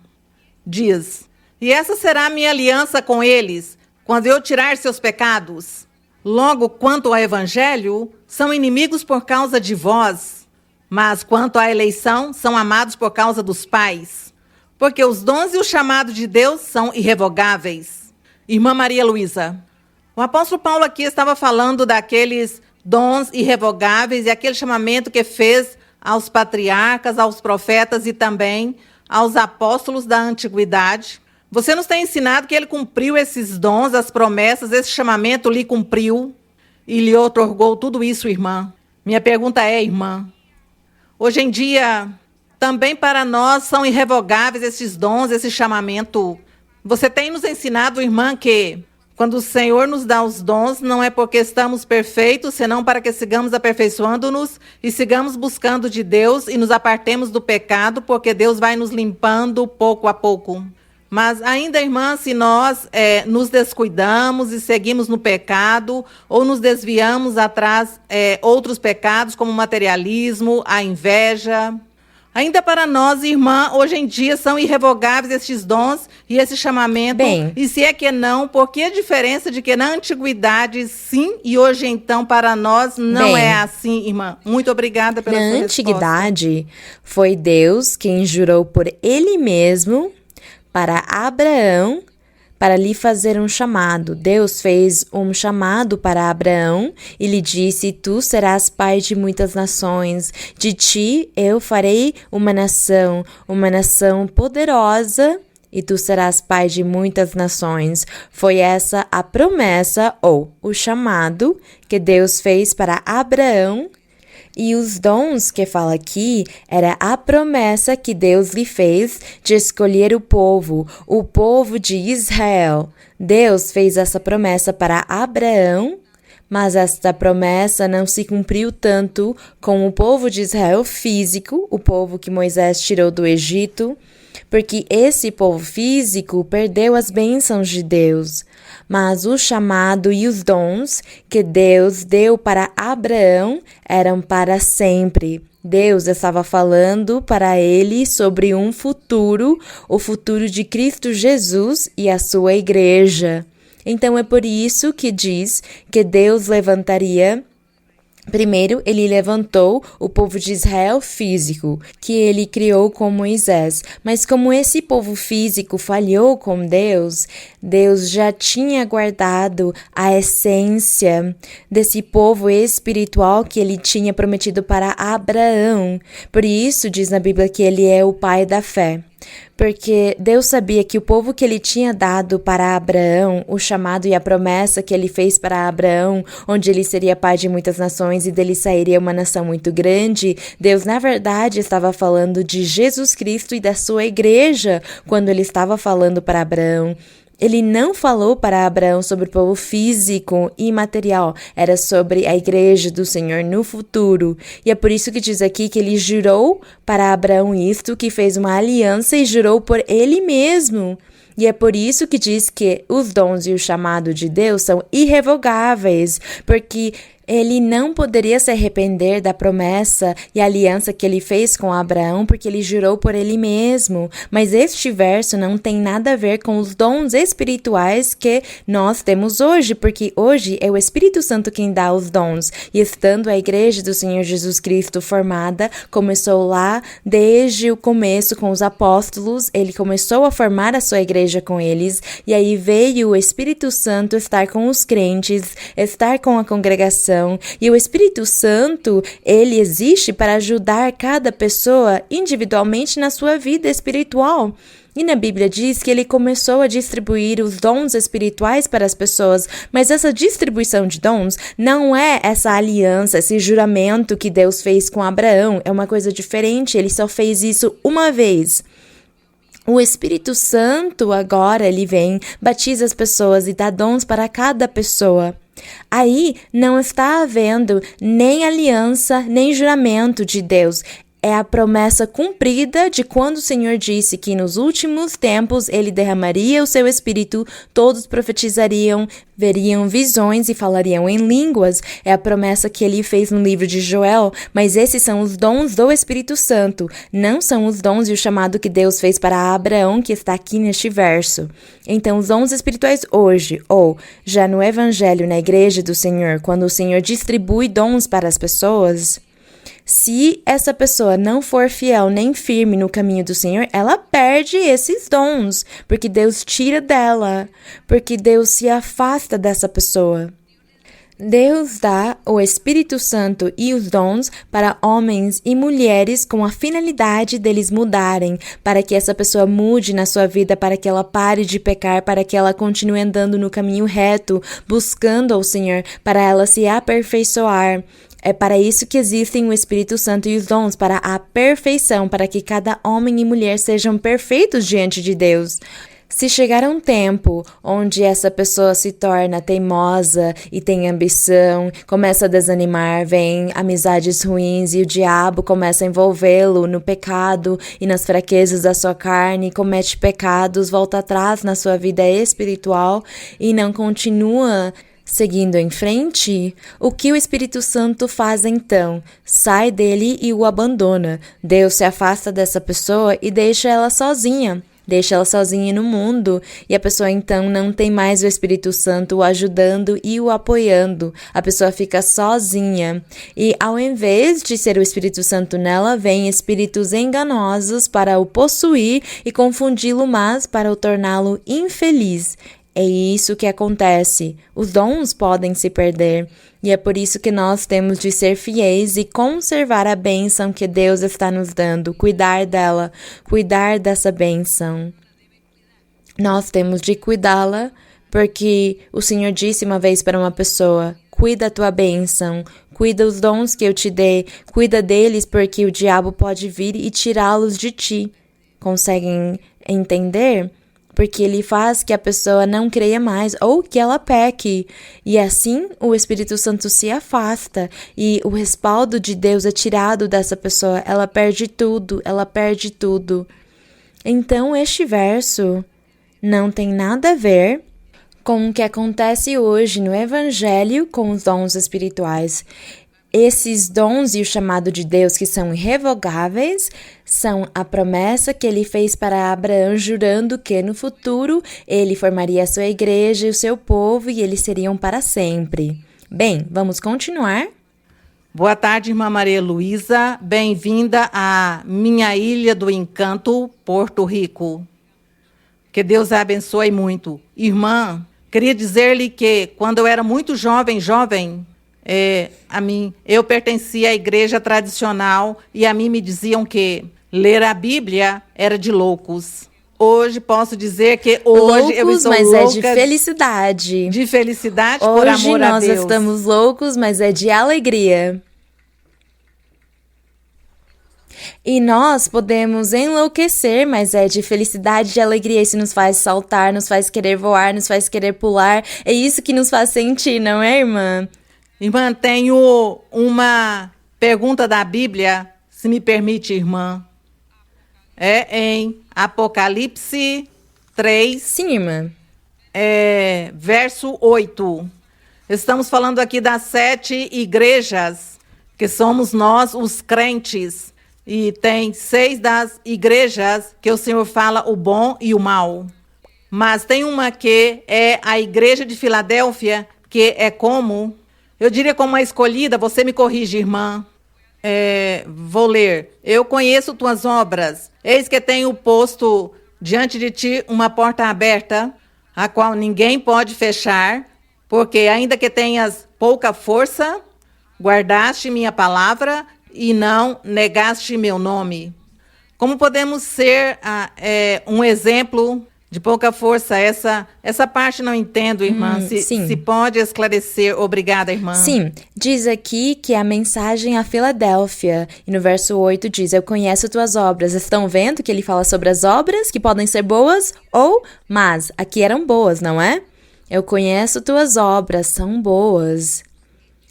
Diz: e essa será a minha aliança com eles, quando eu tirar seus pecados. Logo, quanto ao evangelho, são inimigos por causa de vós, mas quanto à eleição, são amados por causa dos pais. Porque os dons e o chamado de Deus são irrevogáveis. Irmã Maria Luísa, o apóstolo Paulo aqui estava falando daqueles dons irrevogáveis e aquele chamamento que fez aos patriarcas, aos profetas e também aos apóstolos da antiguidade. Você nos tem ensinado que ele cumpriu esses dons, as promessas, esse chamamento lhe cumpriu e lhe outorgou tudo isso, irmã. Minha pergunta é, irmã, hoje em dia, também para nós são irrevogáveis esses dons, esse chamamento. Você tem nos ensinado, irmã, que quando o Senhor nos dá os dons, não é porque estamos perfeitos, senão para que sigamos aperfeiçoando-nos e sigamos buscando de Deus e nos apartemos do pecado, porque Deus vai nos limpando pouco a pouco. Mas ainda, irmã, se nós nos descuidamos e seguimos no pecado ou nos desviamos atrás outros pecados, como o materialismo, a inveja, ainda para nós, irmã, hoje em dia são irrevogáveis estes dons e esse chamamento. Bem, e se é que não, por que a diferença de que na antiguidade sim e hoje então para nós não é assim, irmã? Muito obrigada pela sua resposta. Na antiguidade, foi Deus quem jurou por ele mesmo para Abraão, para lhe fazer um chamado. Deus fez um chamado para Abraão e lhe disse: tu serás pai de muitas nações, de ti eu farei uma nação poderosa, e tu serás pai de muitas nações. Foi essa a promessa ou o chamado que Deus fez para Abraão. E os dons que fala aqui era a promessa que Deus lhe fez de escolher o povo de Israel. Deus fez essa promessa para Abraão, mas esta promessa não se cumpriu tanto com o povo de Israel físico, o povo que Moisés tirou do Egito, porque esse povo físico perdeu as bênçãos de Deus. Mas o chamado e os dons que Deus deu para Abraão eram para sempre. Deus estava falando para ele sobre um futuro, o futuro de Cristo Jesus e a sua igreja. Então é por isso que diz que Deus levantaria. Primeiro, ele levantou o povo de Israel físico, que ele criou com Moisés. Mas como esse povo físico falhou com Deus, Deus já tinha guardado a essência desse povo espiritual que ele tinha prometido para Abraão. Por isso, diz na Bíblia que ele é o pai da fé. Porque Deus sabia que o povo que ele tinha dado para Abraão, o chamado e a promessa que ele fez para Abraão, onde ele seria pai de muitas nações e dele sairia uma nação muito grande, Deus, na verdade, estava falando de Jesus Cristo e da sua igreja, quando ele estava falando para Abraão. Ele não falou para Abraão sobre o povo físico e material, era sobre a igreja do Senhor no futuro. E é por isso que diz aqui que ele jurou para Abraão isto, que fez uma aliança e jurou por ele mesmo. E é por isso que diz que os dons e o chamado de Deus são irrevogáveis, porque ele não poderia se arrepender da promessa e aliança que ele fez com Abraão, porque ele jurou por ele mesmo. Mas este verso não tem nada a ver com os dons espirituais que nós temos hoje, porque hoje é o Espírito Santo quem dá os dons. E estando a igreja do Senhor Jesus Cristo formada, começou lá desde o começo com os apóstolos, ele começou a formar a sua igreja com eles, e aí veio o Espírito Santo estar com os crentes, estar com a congregação. E o Espírito Santo, ele existe para ajudar cada pessoa individualmente na sua vida espiritual. E na Bíblia diz que ele começou a distribuir os dons espirituais para as pessoas, mas essa distribuição de dons não é essa aliança, esse juramento que Deus fez com Abraão, é uma coisa diferente, ele só fez isso uma vez. O Espírito Santo agora, ele vem, batiza as pessoas e dá dons para cada pessoa. Aí não está havendo nem aliança, nem juramento de Deus. É a promessa cumprida de quando o Senhor disse que nos últimos tempos ele derramaria o seu espírito, todos profetizariam, veriam visões e falariam em línguas. É a promessa que ele fez no livro de Joel, mas esses são os dons do Espírito Santo, não são os dons e o chamado que Deus fez para Abraão, que está aqui neste verso. Então, os dons espirituais hoje, ou já no Evangelho, na igreja do Senhor, quando o Senhor distribui dons para as pessoas, se essa pessoa não for fiel nem firme no caminho do Senhor, ela perde esses dons, porque Deus tira dela, porque Deus se afasta dessa pessoa. Deus dá o Espírito Santo e os dons para homens e mulheres com a finalidade deles mudarem, para que essa pessoa mude na sua vida, para que ela pare de pecar, para que ela continue andando no caminho reto, buscando ao Senhor, para ela se aperfeiçoar. É para isso que existem o Espírito Santo e os dons, para a perfeição, para que cada homem e mulher sejam perfeitos diante de Deus. Se chegar um tempo onde essa pessoa se torna teimosa e tem ambição, começa a desanimar, vem amizades ruins e o diabo começa a envolvê-lo no pecado e nas fraquezas da sua carne, comete pecados, volta atrás na sua vida espiritual e não continua seguindo em frente, o que o Espírito Santo faz então? Sai dele e o abandona. Deus se afasta dessa pessoa e deixa ela sozinha. Deixa ela sozinha no mundo e a pessoa então não tem mais o Espírito Santo o ajudando e o apoiando. A pessoa fica sozinha e ao invés de ser o Espírito Santo nela, vem espíritos enganosos para o possuir e confundi-lo mais para o torná-lo infeliz. É isso que acontece. Os dons podem se perder. E é por isso que nós temos de ser fiéis e conservar a bênção que Deus está nos dando, cuidar dela, cuidar dessa bênção. Nós temos de cuidá-la, porque o Senhor disse uma vez para uma pessoa: cuida a tua bênção, cuida os dons que eu te dei, cuida deles, porque o diabo pode vir e tirá-los de ti. Conseguem entender? Porque ele faz que a pessoa não creia mais ou que ela peque. E assim o Espírito Santo se afasta e o respaldo de Deus é tirado dessa pessoa. Ela perde tudo, ela perde tudo. Então este verso não tem nada a ver com o que acontece hoje no Evangelho com os dons espirituais. Esses dons e o chamado de Deus que são irrevogáveis são a promessa que ele fez para Abraão, jurando que no futuro ele formaria a sua igreja e o seu povo e eles seriam para sempre. Bem, vamos continuar? Boa tarde, irmã Maria Luísa. Bem-vinda à minha Ilha do Encanto, Porto Rico. Que Deus a abençoe muito. Irmã, queria dizer-lhe que quando eu era muito jovem, eu pertencia à igreja tradicional e a mim me diziam que ler a Bíblia era de loucos. Hoje posso dizer que hoje eu estou mas louca. É de felicidade. De felicidade hoje por amor a Deus. Hoje nós estamos loucos, mas é de alegria. E nós podemos enlouquecer, mas é de felicidade e de alegria. Isso nos faz saltar, nos faz querer voar, nos faz querer pular. É isso que nos faz sentir, não é, irmã? Irmã, tenho uma pergunta da Bíblia, se me permite, irmã. É em Apocalipse 3. Sim, irmã. Verso 8. Estamos falando aqui das 7 igrejas, que somos nós, os crentes. E tem 6 das igrejas que o Senhor fala o bom e o mal. Mas tem uma que é a igreja de Filadélfia, que é como... Eu diria como a escolhida, você me corrige, irmã. Vou ler. Eu conheço tuas obras. Eis que tenho posto diante de ti uma porta aberta, a qual ninguém pode fechar, porque ainda que tenhas pouca força, guardaste minha palavra e não negaste meu nome. Como podemos ser um exemplo de pouca força? Essa parte não entendo, irmã. Se pode esclarecer. Obrigada, irmã. Sim, diz aqui que a mensagem a Filadélfia, e no verso 8 diz: eu conheço tuas obras. Estão vendo que ele fala sobre as obras que podem ser boas ou más? Aqui eram boas, não é? Eu conheço tuas obras, são boas.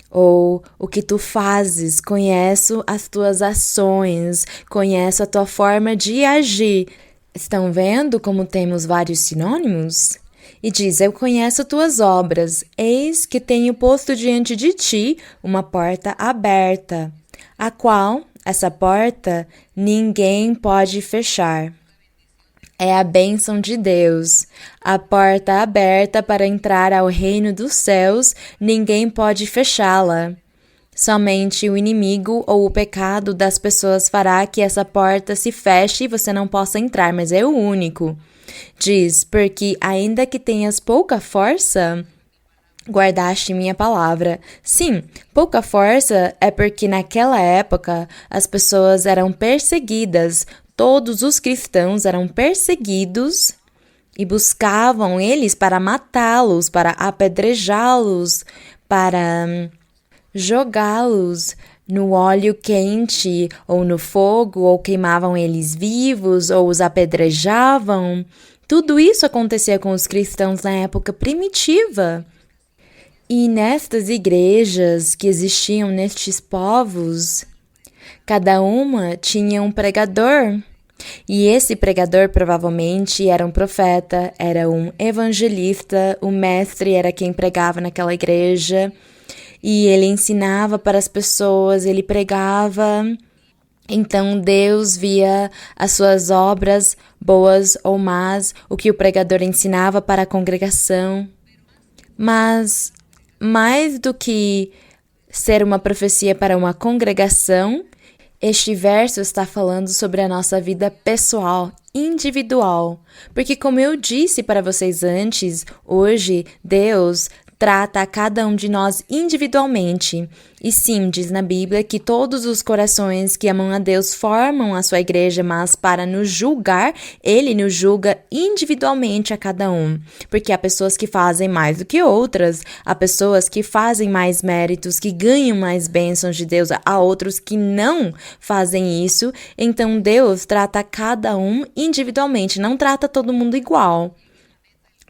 Ou o que tu fazes, conheço as tuas ações, conheço a tua forma de agir. Estão vendo como temos vários sinônimos? E diz: eu conheço tuas obras, eis que tenho posto diante de ti uma porta aberta, a qual, essa porta, ninguém pode fechar. É a bênção de Deus, a porta aberta para entrar ao reino dos céus, ninguém pode fechá-la. Somente o inimigo ou o pecado das pessoas fará que essa porta se feche e você não possa entrar, mas é o único. Diz: porque ainda que tenhas pouca força, guardaste minha palavra. Sim, pouca força é porque naquela época as pessoas eram perseguidas, todos os cristãos eram perseguidos e buscavam eles para matá-los, para apedrejá-los, para jogá-los no óleo quente ou no fogo, ou queimavam eles vivos, ou os apedrejavam. Tudo isso acontecia com os cristãos na época primitiva. E nestas igrejas que existiam nestes povos, cada uma tinha um pregador. E esse pregador provavelmente era um profeta, era um evangelista, o mestre era quem pregava naquela igreja. E ele ensinava para as pessoas, ele pregava. Então Deus via as suas obras, boas ou más, o que o pregador ensinava para a congregação. Mas, mais do que ser uma profecia para uma congregação, este verso está falando sobre a nossa vida pessoal, individual. Porque, como eu disse para vocês antes, hoje Deus trata a cada um de nós individualmente. E sim, diz na Bíblia que todos os corações que amam a Deus formam a sua igreja, mas para nos julgar, Ele nos julga individualmente a cada um. Porque há pessoas que fazem mais do que outras, há pessoas que fazem mais méritos, que ganham mais bênçãos de Deus, há outros que não fazem isso. Então Deus trata cada um individualmente, não trata todo mundo igual.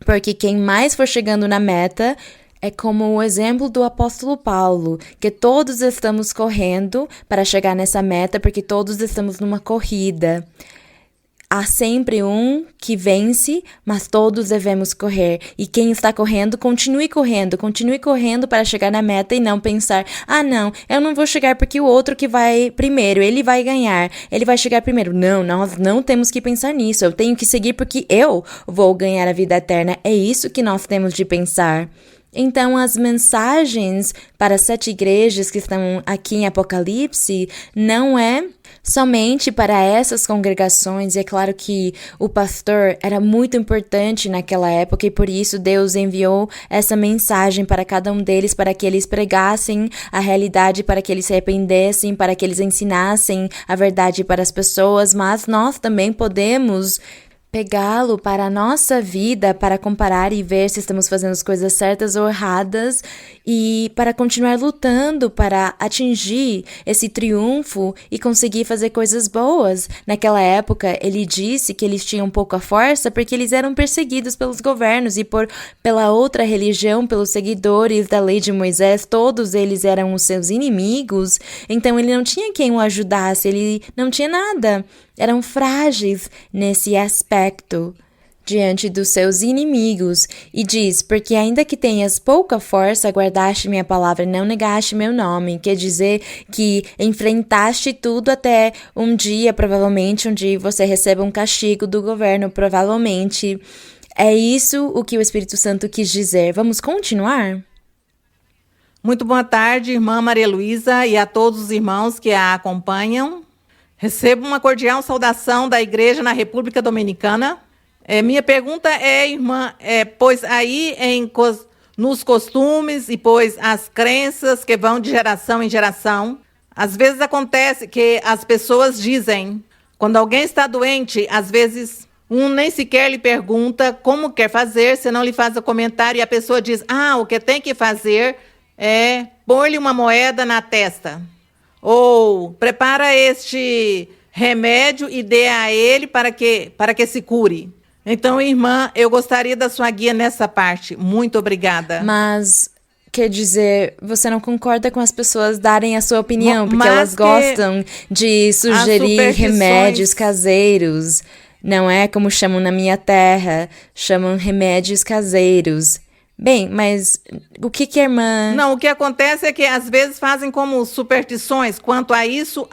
Porque quem mais for chegando na meta é como o exemplo do apóstolo Paulo, que todos estamos correndo para chegar nessa meta, porque todos estamos numa corrida. Há sempre um que vence, mas todos devemos correr. E quem está correndo, continue correndo para chegar na meta e não pensar, não, eu não vou chegar porque o outro que vai primeiro, ele vai ganhar, ele vai chegar primeiro. Não, nós não temos que pensar nisso, eu tenho que seguir porque eu vou ganhar a vida eterna. É isso que nós temos de pensar. Então, as mensagens para as 7 igrejas que estão aqui em Apocalipse não é somente para essas congregações. E é claro que o pastor era muito importante naquela época e por isso Deus enviou essa mensagem para cada um deles, para que eles pregassem a realidade, para que eles se arrependessem, para que eles ensinassem a verdade para as pessoas. Mas nós também podemos pegá-lo para a nossa vida, para comparar e ver se estamos fazendo as coisas certas ou erradas e para continuar lutando para atingir esse triunfo e conseguir fazer coisas boas. Naquela época, ele disse que eles tinham pouca força porque eles eram perseguidos pelos governos e pela outra religião, pelos seguidores da lei de Moisés, todos eles eram os seus inimigos, então ele não tinha quem o ajudasse, ele não tinha nada. Eram frágeis nesse aspecto diante dos seus inimigos. E diz, porque ainda que tenhas pouca força, guardaste minha palavra e não negaste meu nome. Quer dizer que enfrentaste tudo até um dia, provavelmente, onde você receba um castigo do governo, provavelmente. É isso o que o Espírito Santo quis dizer. Vamos continuar? Muito boa tarde, irmã Maria Luísa, e a todos os irmãos que a acompanham. Recebo uma cordial saudação da Igreja na República Dominicana. Minha pergunta é, irmã, pois aí nos costumes e pois as crenças que vão de geração em geração, às vezes acontece que as pessoas dizem, quando alguém está doente, às vezes nem sequer lhe pergunta como quer fazer, senão lhe faz o comentário e a pessoa diz, o que tem que fazer é pôr-lhe uma moeda na testa. Ou prepara este remédio e dê a ele para que se cure. Então, irmã, eu gostaria da sua guia nessa parte. Muito obrigada. Mas, quer dizer, você não concorda com as pessoas darem a sua opinião, porque elas gostam de sugerir remédios caseiros. Não é como chamam na minha terra, chamam remédios caseiros. Bem, mas o que a irmã... Não, o que acontece é que às vezes fazem como superstições. Quanto a isso,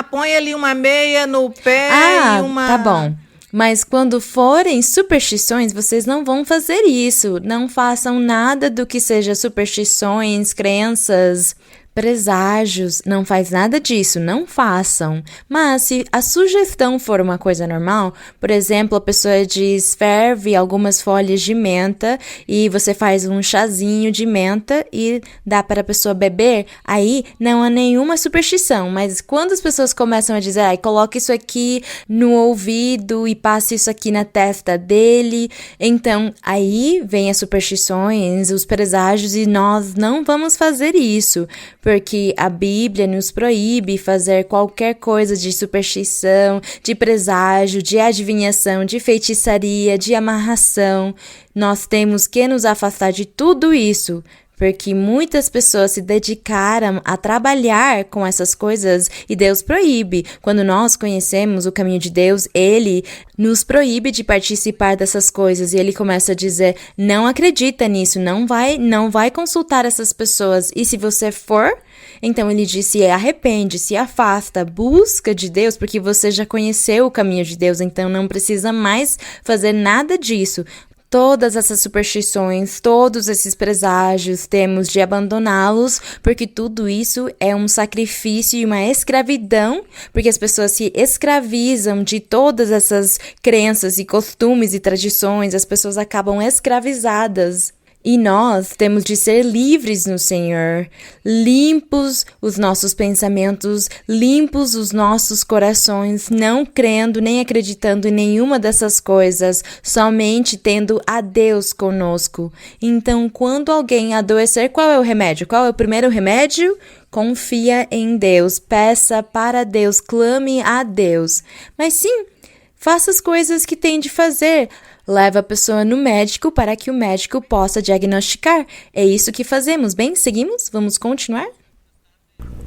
põe ali uma meia no pé e uma... Tá bom. Mas quando forem superstições, vocês não vão fazer isso. Não façam nada do que seja superstições, crenças, preságios, não faz nada disso, não façam. Mas se a sugestão for uma coisa normal, por exemplo, a pessoa diz, ferve algumas folhas de menta e você faz um chazinho de menta e dá para a pessoa beber, aí não há nenhuma superstição. Mas quando as pessoas começam a dizer, coloque isso aqui no ouvido e passe isso aqui na testa dele, então aí vem as superstições, os preságios, e nós não vamos fazer isso, porque a Bíblia nos proíbe fazer qualquer coisa de superstição, de preságio, de adivinhação, de feitiçaria, de amarração. Nós temos que nos afastar de tudo isso, porque muitas pessoas se dedicaram a trabalhar com essas coisas e Deus proíbe. Quando nós conhecemos o caminho de Deus, Ele nos proíbe de participar dessas coisas e Ele começa a dizer, não acredita nisso, não vai consultar essas pessoas. E se você for, então Ele diz, se arrepende, se afasta, busca de Deus, porque você já conheceu o caminho de Deus, então não precisa mais fazer nada disso. Todas essas superstições, todos esses preságios, temos de abandoná-los, porque tudo isso é um sacrifício e uma escravidão, porque as pessoas se escravizam de todas essas crenças e costumes e tradições, as pessoas acabam escravizadas. E nós temos de ser livres no Senhor, limpos os nossos pensamentos, limpos os nossos corações, não crendo nem acreditando em nenhuma dessas coisas, somente tendo a Deus conosco. Então, quando alguém adoecer, qual é o remédio? Qual é o primeiro remédio? Confia em Deus, peça para Deus, clame a Deus. Mas sim, faça as coisas que tem de fazer. Leva a pessoa no médico para que o médico possa diagnosticar. É isso que fazemos. Bem, seguimos? Vamos continuar?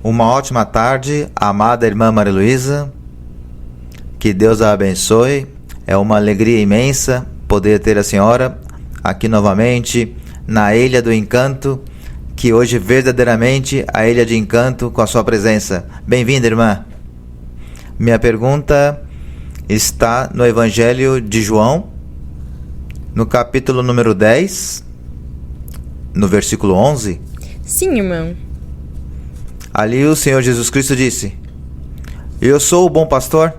Uma ótima tarde, amada irmã Maria Luísa. Que Deus a abençoe. É uma alegria imensa poder ter a senhora aqui novamente na Ilha do Encanto, que hoje verdadeiramente a Ilha de Encanto com a sua presença. Bem-vinda, irmã. Minha pergunta está no Evangelho de João, no capítulo número 10, no versículo 11. Sim, irmão. Ali o Senhor Jesus Cristo disse, eu sou o bom pastor.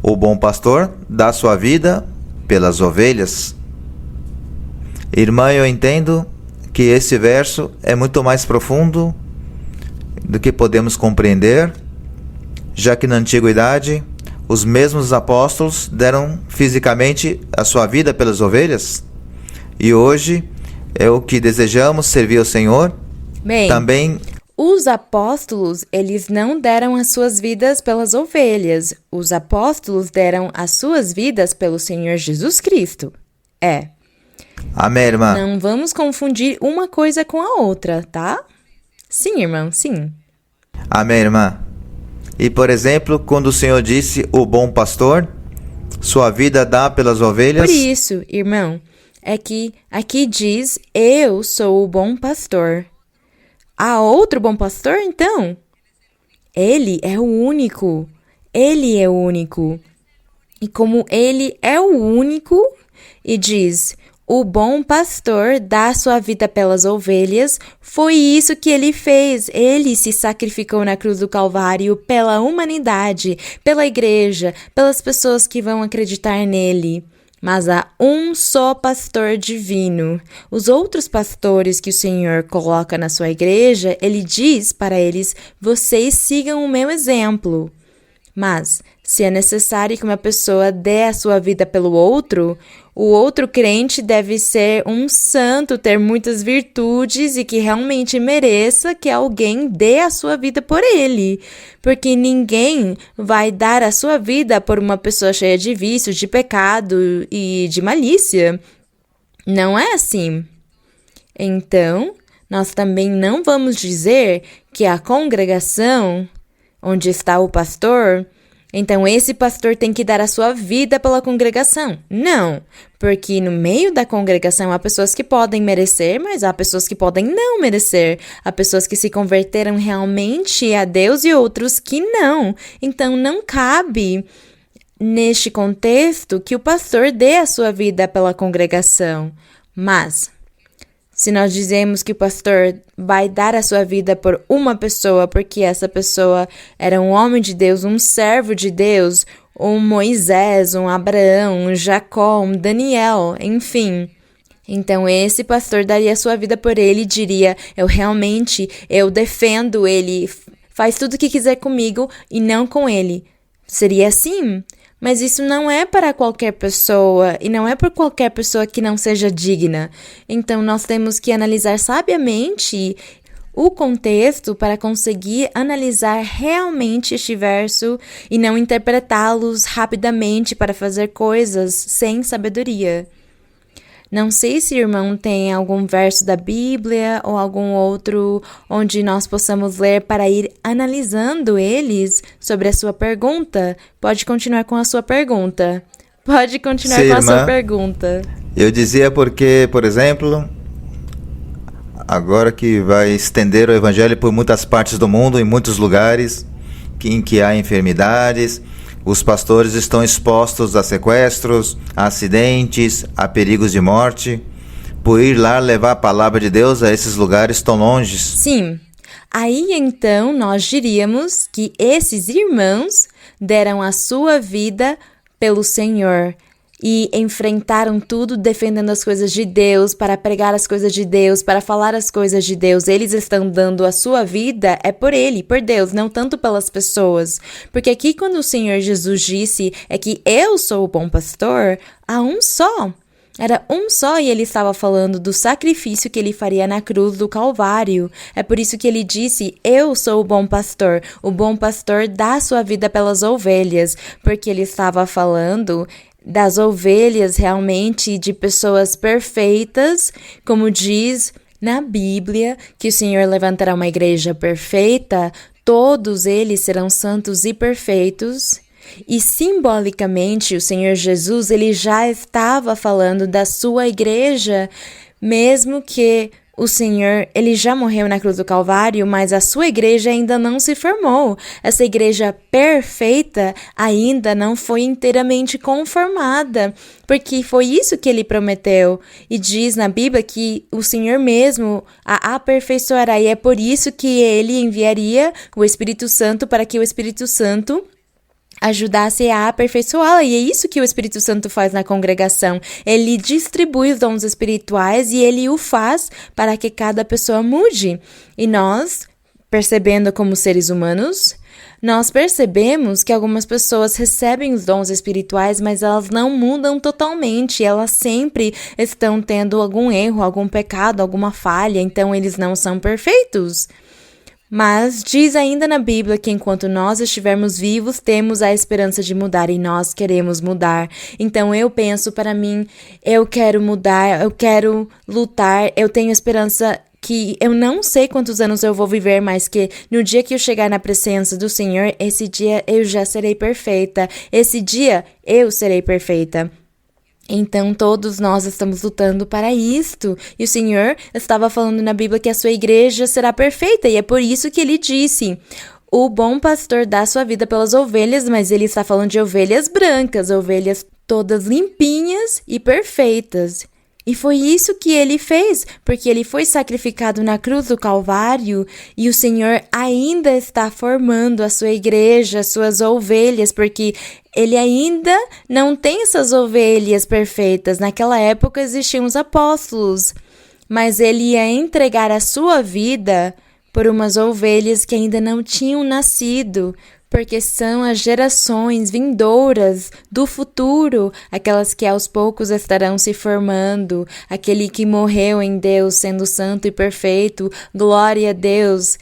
O bom pastor dá sua vida pelas ovelhas. Irmã, eu entendo que esse verso é muito mais profundo do que podemos compreender, já que na antiguidade os mesmos apóstolos deram fisicamente a sua vida pelas ovelhas. E hoje é o que desejamos, servir ao Senhor. Bem, também os apóstolos, eles não deram as suas vidas pelas ovelhas. Os apóstolos deram as suas vidas pelo Senhor Jesus Cristo. Amém, irmã. Não vamos confundir uma coisa com a outra, tá? Sim, irmão, sim. Amém, irmã. E, por exemplo, quando o Senhor disse, o bom pastor, sua vida dá pelas ovelhas. Por isso, irmão, é que aqui diz, eu sou o bom pastor. Há outro bom pastor, então? Ele é o único. Ele é o único. E como ele é o único, e diz, o bom pastor dá sua vida pelas ovelhas, foi isso que ele fez. Ele se sacrificou na cruz do Calvário pela humanidade, pela igreja, pelas pessoas que vão acreditar nele. Mas há um só pastor divino. Os outros pastores que o Senhor coloca na sua igreja, ele diz para eles, vocês sigam o meu exemplo. Mas, se é necessário que uma pessoa dê a sua vida pelo outro, o outro crente deve ser um santo, ter muitas virtudes e que realmente mereça que alguém dê a sua vida por ele. Porque ninguém vai dar a sua vida por uma pessoa cheia de vícios, de pecado e de malícia. Não é assim. Então, nós também não vamos dizer que a congregação onde está o pastor, então esse pastor tem que dar a sua vida pela congregação. Não, porque no meio da congregação há pessoas que podem merecer, mas há pessoas que podem não merecer. Há pessoas que se converteram realmente a Deus e outros que não. Então não cabe, neste contexto, que o pastor dê a sua vida pela congregação. Mas Se nós dizemos que o pastor vai dar a sua vida por uma pessoa, porque essa pessoa era um homem de Deus, um servo de Deus, um Moisés, um Abraão, um Jacó, um Daniel, enfim. Então esse pastor daria a sua vida por ele e diria, eu defendo ele, faz tudo o que quiser comigo e não com ele. Seria assim? Mas isso não é para qualquer pessoa e não é por qualquer pessoa que não seja digna. Então nós temos que analisar sabiamente o contexto para conseguir analisar realmente este verso e não interpretá-los rapidamente para fazer coisas sem sabedoria. Não sei se o irmão tem algum verso da Bíblia ou algum outro onde nós possamos ler para ir analisando eles sobre a sua pergunta. Pode continuar com a sua pergunta. Pode continuar Sim, com a irmã. sua pergunta. Eu dizia porque, por exemplo, agora que vai estender o evangelho por muitas partes do mundo, em muitos lugares em que há enfermidades, os pastores estão expostos a sequestros, a acidentes, a perigos de morte, por ir lá levar a palavra de Deus a esses lugares tão longes. Sim. Aí então nós diríamos que esses irmãos deram a sua vida pelo Senhor e enfrentaram tudo defendendo as coisas de Deus, para pregar as coisas de Deus, para falar as coisas de Deus. Eles estão dando a sua vida, é por Ele, por Deus, não tanto pelas pessoas. Porque aqui quando o Senhor Jesus disse é que eu sou o bom pastor, há um só. Era um só e ele estava falando do sacrifício que ele faria na cruz do Calvário. É por isso que ele disse, eu sou o bom pastor dá sua vida pelas ovelhas, porque ele estava falando das ovelhas realmente de pessoas perfeitas, como diz na Bíblia, que o Senhor levantará uma igreja perfeita, todos eles serão santos e perfeitos. E simbolicamente o Senhor Jesus, ele já estava falando da sua igreja, mesmo que o Senhor, ele já morreu na cruz do Calvário, mas a sua igreja ainda não se formou. Essa igreja perfeita ainda não foi inteiramente conformada, porque foi isso que ele prometeu. E diz na Bíblia que o Senhor mesmo a aperfeiçoará, e é por isso que ele enviaria o Espírito Santo para que o Espírito Santo ajudasse a aperfeiçoá-la, e é isso que o Espírito Santo faz na congregação. Ele distribui os dons espirituais e ele o faz para que cada pessoa mude. E nós, percebendo como seres humanos, nós percebemos que algumas pessoas recebem os dons espirituais, mas elas não mudam totalmente, elas sempre estão tendo algum erro, algum pecado, alguma falha, então eles não são perfeitos. Mas diz ainda na Bíblia que enquanto nós estivermos vivos, temos a esperança de mudar e nós queremos mudar. Então eu penso para mim, eu quero mudar, eu quero lutar, eu tenho esperança que eu não sei quantos anos eu vou viver, mas que no dia que eu chegar na presença do Senhor, esse dia eu já serei perfeita, esse dia eu serei perfeita. Então todos nós estamos lutando para isto, e o Senhor estava falando na Bíblia que a sua igreja será perfeita, e é por isso que ele disse, o bom pastor dá sua vida pelas ovelhas, mas ele está falando de ovelhas brancas, ovelhas todas limpinhas e perfeitas. E foi isso que ele fez, porque ele foi sacrificado na cruz do Calvário e o Senhor ainda está formando a sua igreja, as suas ovelhas, porque ele ainda não tem essas ovelhas perfeitas. Naquela época existiam os apóstolos, mas ele ia entregar a sua vida por umas ovelhas que ainda não tinham nascido, porque são as gerações vindouras do futuro, aquelas que aos poucos estarão se formando, aquele que morreu em Deus sendo santo e perfeito, glória a Deus.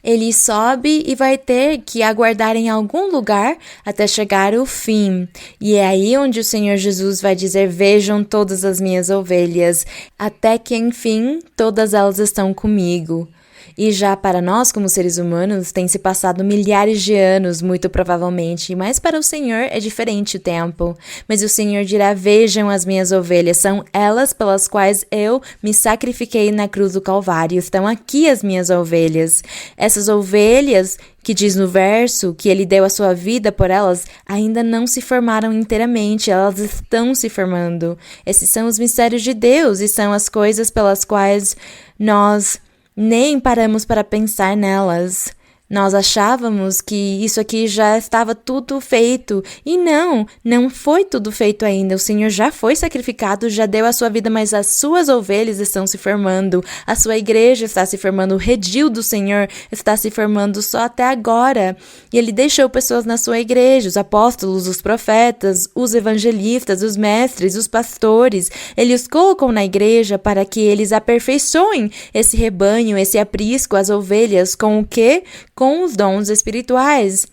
Ele sobe e vai ter que aguardar em algum lugar até chegar o fim. E é aí onde o Senhor Jesus vai dizer, vejam todas as minhas ovelhas, até que enfim todas elas estão comigo. E já para nós, como seres humanos, tem se passado milhares de anos, muito provavelmente, mas para o Senhor é diferente o tempo. Mas o Senhor dirá: vejam as minhas ovelhas, são elas pelas quais eu me sacrifiquei na cruz do Calvário. Estão aqui as minhas ovelhas. Essas ovelhas que diz no verso que ele deu a sua vida por elas, ainda não se formaram inteiramente, elas estão se formando. Esses são os mistérios de Deus e são as coisas pelas quais nós nem paramos para pensar nelas. Nós achávamos que isso aqui já estava tudo feito. E não foi tudo feito ainda. O Senhor já foi sacrificado, já deu a sua vida, mas as suas ovelhas estão se formando. A sua igreja está se formando. O redil do Senhor está se formando só até agora. E Ele deixou pessoas na sua igreja, os apóstolos, os profetas, os evangelistas, os mestres, os pastores. Ele os colocou na igreja para que eles aperfeiçoem esse rebanho, esse aprisco, as ovelhas, com o quê? Com os dons espirituais,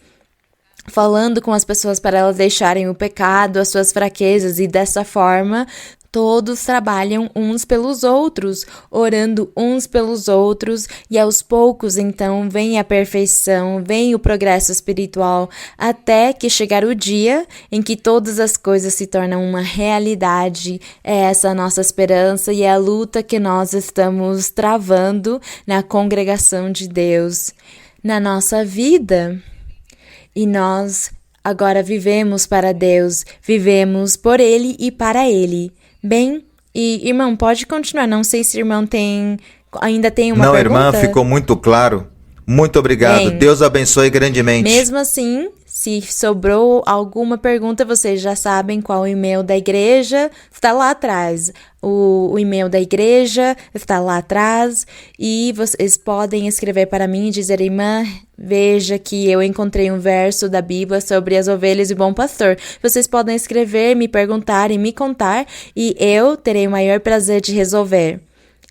falando com as pessoas para elas deixarem o pecado, as suas fraquezas, e dessa forma todos trabalham uns pelos outros, orando uns pelos outros, e aos poucos então vem a perfeição, vem o progresso espiritual, até que chegar o dia em que todas as coisas se tornam uma realidade. É essa a nossa esperança e é a luta que nós estamos travando na congregação de Deus, na nossa vida. E nós agora vivemos para Deus, vivemos por Ele e para Ele. Bem, e irmão, pode continuar. Não sei se o irmão ainda tem uma pergunta. Não, irmã, ficou muito claro. Muito obrigado. Bem, Deus abençoe grandemente. Mesmo assim, se sobrou alguma pergunta, vocês já sabem qual o e-mail da igreja está lá atrás. O e-mail da igreja está lá atrás e vocês podem escrever para mim e dizer: irmã, veja que eu encontrei um verso da Bíblia sobre as ovelhas e o bom pastor. Vocês podem escrever, me perguntar e me contar e eu terei o maior prazer de resolver.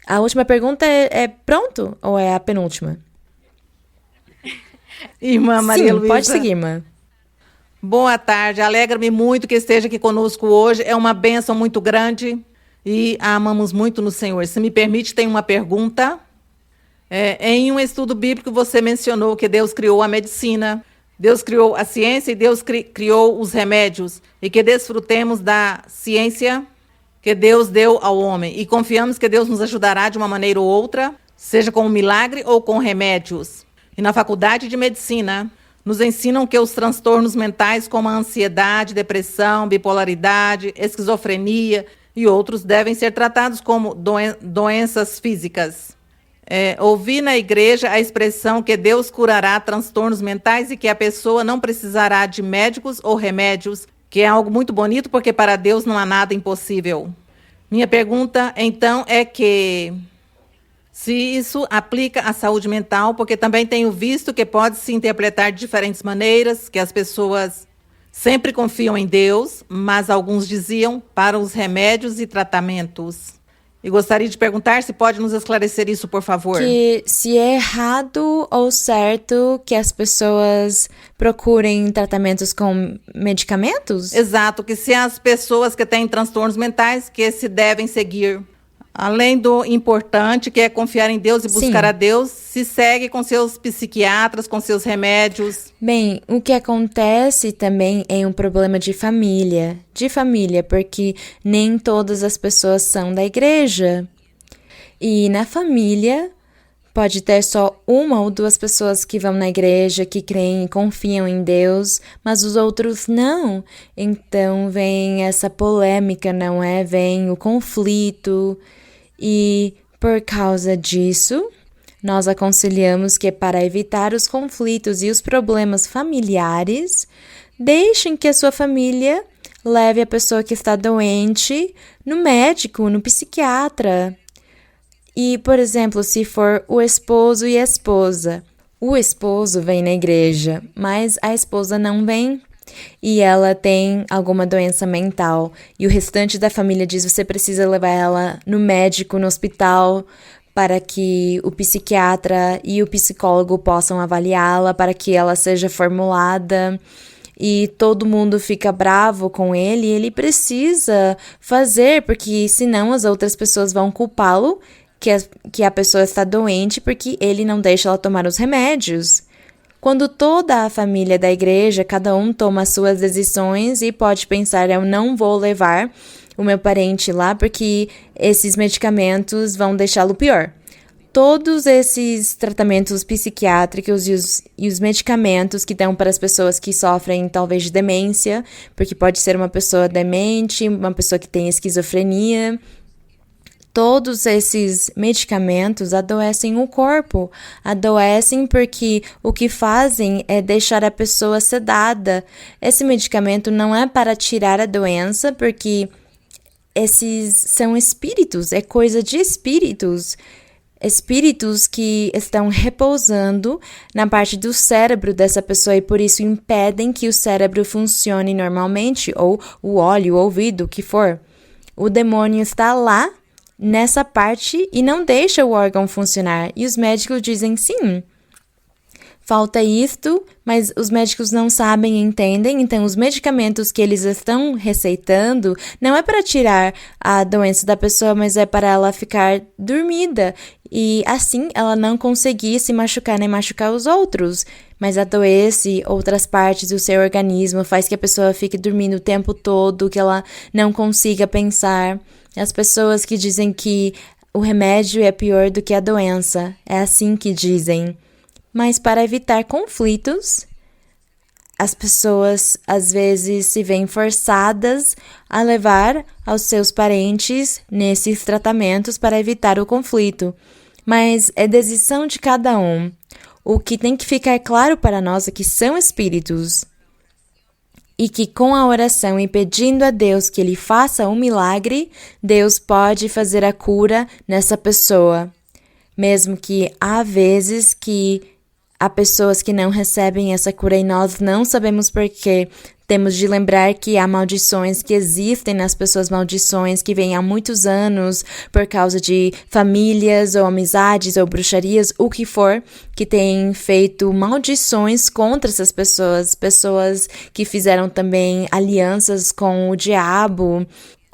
A última pergunta é pronto ou é a penúltima? Irmã Maria Luísa. Sim, pode seguir, irmã. Boa tarde, alegra-me muito que esteja aqui conosco hoje. É uma bênção muito grande e a amamos muito no Senhor. Se me permite, tem uma pergunta. Em um estudo bíblico, você mencionou que Deus criou a medicina, Deus criou a ciência e Deus criou os remédios, e que desfrutemos da ciência que Deus deu ao homem. E confiamos que Deus nos ajudará de uma maneira ou outra, seja com um milagre ou com remédios. E na faculdade de medicina, nos ensinam que os transtornos mentais como a ansiedade, depressão, bipolaridade, esquizofrenia e outros devem ser tratados como doenças físicas. Ouvi na igreja a expressão que Deus curará transtornos mentais e que a pessoa não precisará de médicos ou remédios, que é algo muito bonito porque para Deus não há nada impossível. Minha pergunta, então, é que se isso aplica à saúde mental, porque também tenho visto que pode se interpretar de diferentes maneiras, que as pessoas sempre confiam em Deus, mas alguns diziam para os remédios e tratamentos. E gostaria de perguntar se pode nos esclarecer isso, por favor. Que se é errado ou certo que as pessoas procurem tratamentos com medicamentos? Exato, que se as pessoas que têm transtornos mentais que se devem seguir. Além do importante, que é confiar em Deus e buscar Sim. a Deus, se segue com seus psiquiatras, com seus remédios. Bem, o que acontece também é um problema de família, porque nem todas as pessoas são da igreja. E na família pode ter só uma ou duas pessoas que vão na igreja, que creem e confiam em Deus, mas os outros não. Então vem essa polêmica, não é? Vem o conflito. E por causa disso, nós aconselhamos que, para evitar os conflitos e os problemas familiares, deixem que a sua família leve a pessoa que está doente no médico, no psiquiatra. E, por exemplo, se for o esposo e a esposa, o esposo vem na igreja, mas a esposa não vem. E ela tem alguma doença mental e o restante da família diz: você precisa levar ela no médico, no hospital, para que o psiquiatra e o psicólogo possam avaliá-la, para que ela seja formulada. E todo mundo fica bravo com ele e ele precisa fazer, porque senão as outras pessoas vão culpá-lo que a pessoa está doente porque ele não deixa ela tomar os remédios. Quando toda a família da igreja, cada um toma as suas decisões e pode pensar, eu não vou levar o meu parente lá porque esses medicamentos vão deixá-lo pior. Todos esses tratamentos psiquiátricos e os medicamentos que dão para as pessoas que sofrem talvez de demência, porque pode ser uma pessoa demente, uma pessoa que tem esquizofrenia, todos esses medicamentos adoecem o corpo, adoecem porque o que fazem é deixar a pessoa sedada. Esse medicamento não é para tirar a doença, porque esses são espíritos, é coisa de espíritos. Espíritos que estão repousando na parte do cérebro dessa pessoa e por isso impedem que o cérebro funcione normalmente, ou o olho, o ouvido, o que for. O demônio está lá nessa parte e não deixa o órgão funcionar. E os médicos dizem sim, falta isto, mas os médicos não sabem e entendem, então os medicamentos que eles estão receitando não é para tirar a doença da pessoa, mas é para ela ficar dormida e assim ela não conseguir se machucar nem machucar os outros, mas adoece outras partes do seu organismo, faz que a pessoa fique dormindo o tempo todo, que ela não consiga pensar. As pessoas que dizem que o remédio é pior do que a doença, é assim que dizem. Mas para evitar conflitos, as pessoas às vezes se veem forçadas a levar aos seus parentes nesses tratamentos para evitar o conflito. Mas é decisão de cada um. O que tem que ficar claro para nós é que são espíritos e que com a oração e pedindo a Deus que Ele faça um milagre, Deus pode fazer a cura nessa pessoa. Mesmo que há vezes que há pessoas que não recebem essa cura e nós não sabemos por quê. Temos de lembrar que há maldições que existem nas pessoas, maldições que vêm há muitos anos por causa de famílias ou amizades ou bruxarias, o que for, que têm feito maldições contra essas pessoas. Pessoas que fizeram também alianças com o diabo,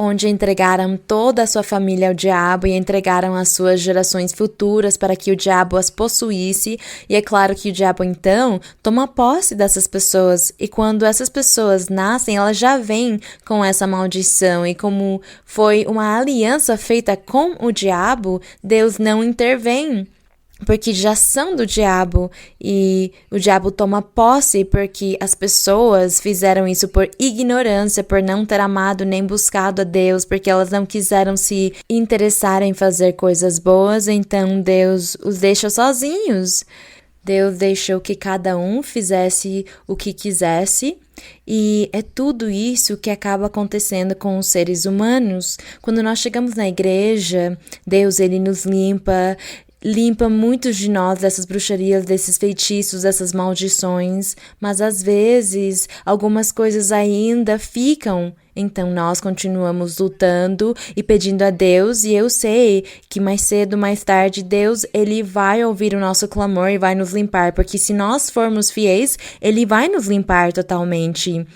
onde entregaram toda a sua família ao diabo e entregaram as suas gerações futuras para que o diabo as possuísse. E é claro que o diabo, então, toma posse dessas pessoas. E quando essas pessoas nascem, elas já vêm com essa maldição. E como foi uma aliança feita com o diabo, Deus não intervém, porque já são do diabo e o diabo toma posse porque as pessoas fizeram isso por ignorância, por não ter amado nem buscado a Deus, porque elas não quiseram se interessar em fazer coisas boas, então Deus os deixa sozinhos. Deus deixou que cada um fizesse o que quisesse e é tudo isso que acaba acontecendo com os seres humanos. Quando nós chegamos na igreja, Deus ele nos limpa muitos de nós dessas bruxarias, desses feitiços, dessas maldições, mas às vezes algumas coisas ainda ficam. Então nós continuamos lutando e pedindo a Deus, e eu sei que mais cedo, mais tarde, Deus ele vai ouvir o nosso clamor e vai nos limpar, porque se nós formos fiéis, ele vai nos limpar totalmente.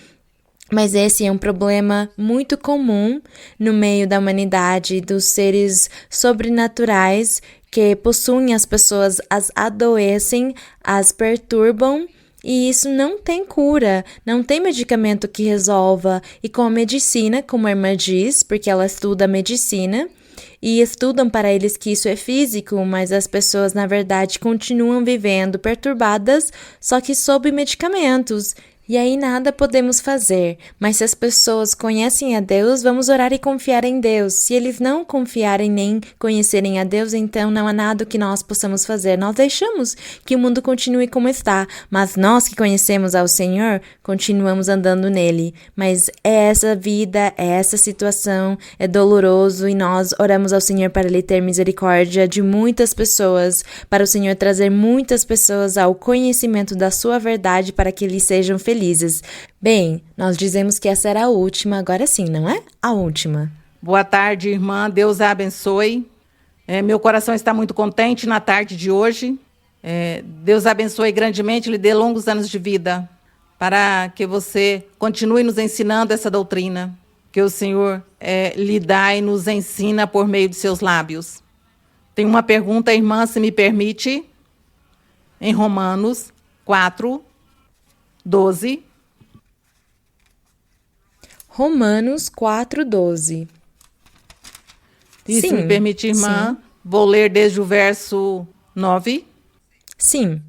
Mas esse é um problema muito comum no meio da humanidade, dos seres sobrenaturais que possuem as pessoas, as adoecem, as perturbam, e isso não tem cura, não tem medicamento que resolva. E com a medicina, como a irmã diz, porque ela estuda medicina, e estudam para eles que isso é físico, mas as pessoas, na verdade, continuam vivendo perturbadas, só que sob medicamentos. E aí nada podemos fazer, mas se as pessoas conhecem a Deus, vamos orar e confiar em Deus. Se eles não confiarem nem conhecerem a Deus, então não há nada que nós possamos fazer. Nós deixamos que o mundo continue como está, mas nós que conhecemos ao Senhor, continuamos andando nele. Mas é essa vida, é essa situação, é doloroso e nós oramos ao Senhor para Ele ter misericórdia de muitas pessoas, para o Senhor trazer muitas pessoas ao conhecimento da sua verdade para que eles sejam felizes. Bem, nós dizemos que essa era a última, agora sim, não é? A última. Boa tarde, irmã. Deus a abençoe. Meu coração está muito contente na tarde de hoje. Deus a abençoe grandemente, lhe dê longos anos de vida, para que você continue nos ensinando essa doutrina que o Senhor lhe dá e nos ensina por meio de seus lábios. Tem uma pergunta, irmã, se me permite, em Romanos 4, 12. Romanos 4:12. E se Sim, me permite, irmã, sim. vou ler desde o verso 9. Sim.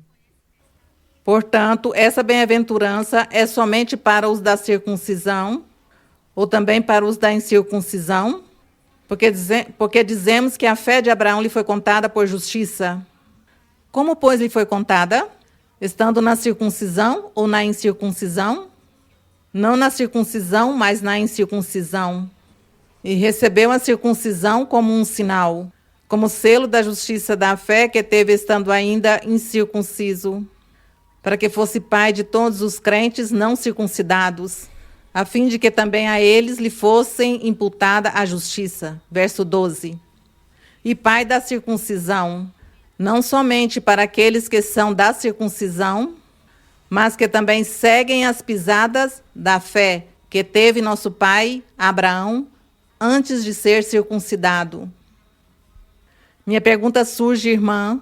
Portanto, essa bem-aventurança é somente para os da circuncisão, ou também para os da incircuncisão? Porque dizemos que a fé de Abraão lhe foi contada por justiça. Como, pois, lhe foi contada? Estando na circuncisão ou na incircuncisão? Não na circuncisão, mas na incircuncisão. E recebeu a circuncisão como um sinal, como selo da justiça da fé que teve estando ainda incircunciso, para que fosse pai de todos os crentes não circuncidados, a fim de que também a eles lhe fossem imputada a justiça. Verso 12. E pai da circuncisão, não somente para aqueles que são da circuncisão, mas que também seguem as pisadas da fé que teve nosso pai Abraão antes de ser circuncidado. Minha pergunta surge, irmã,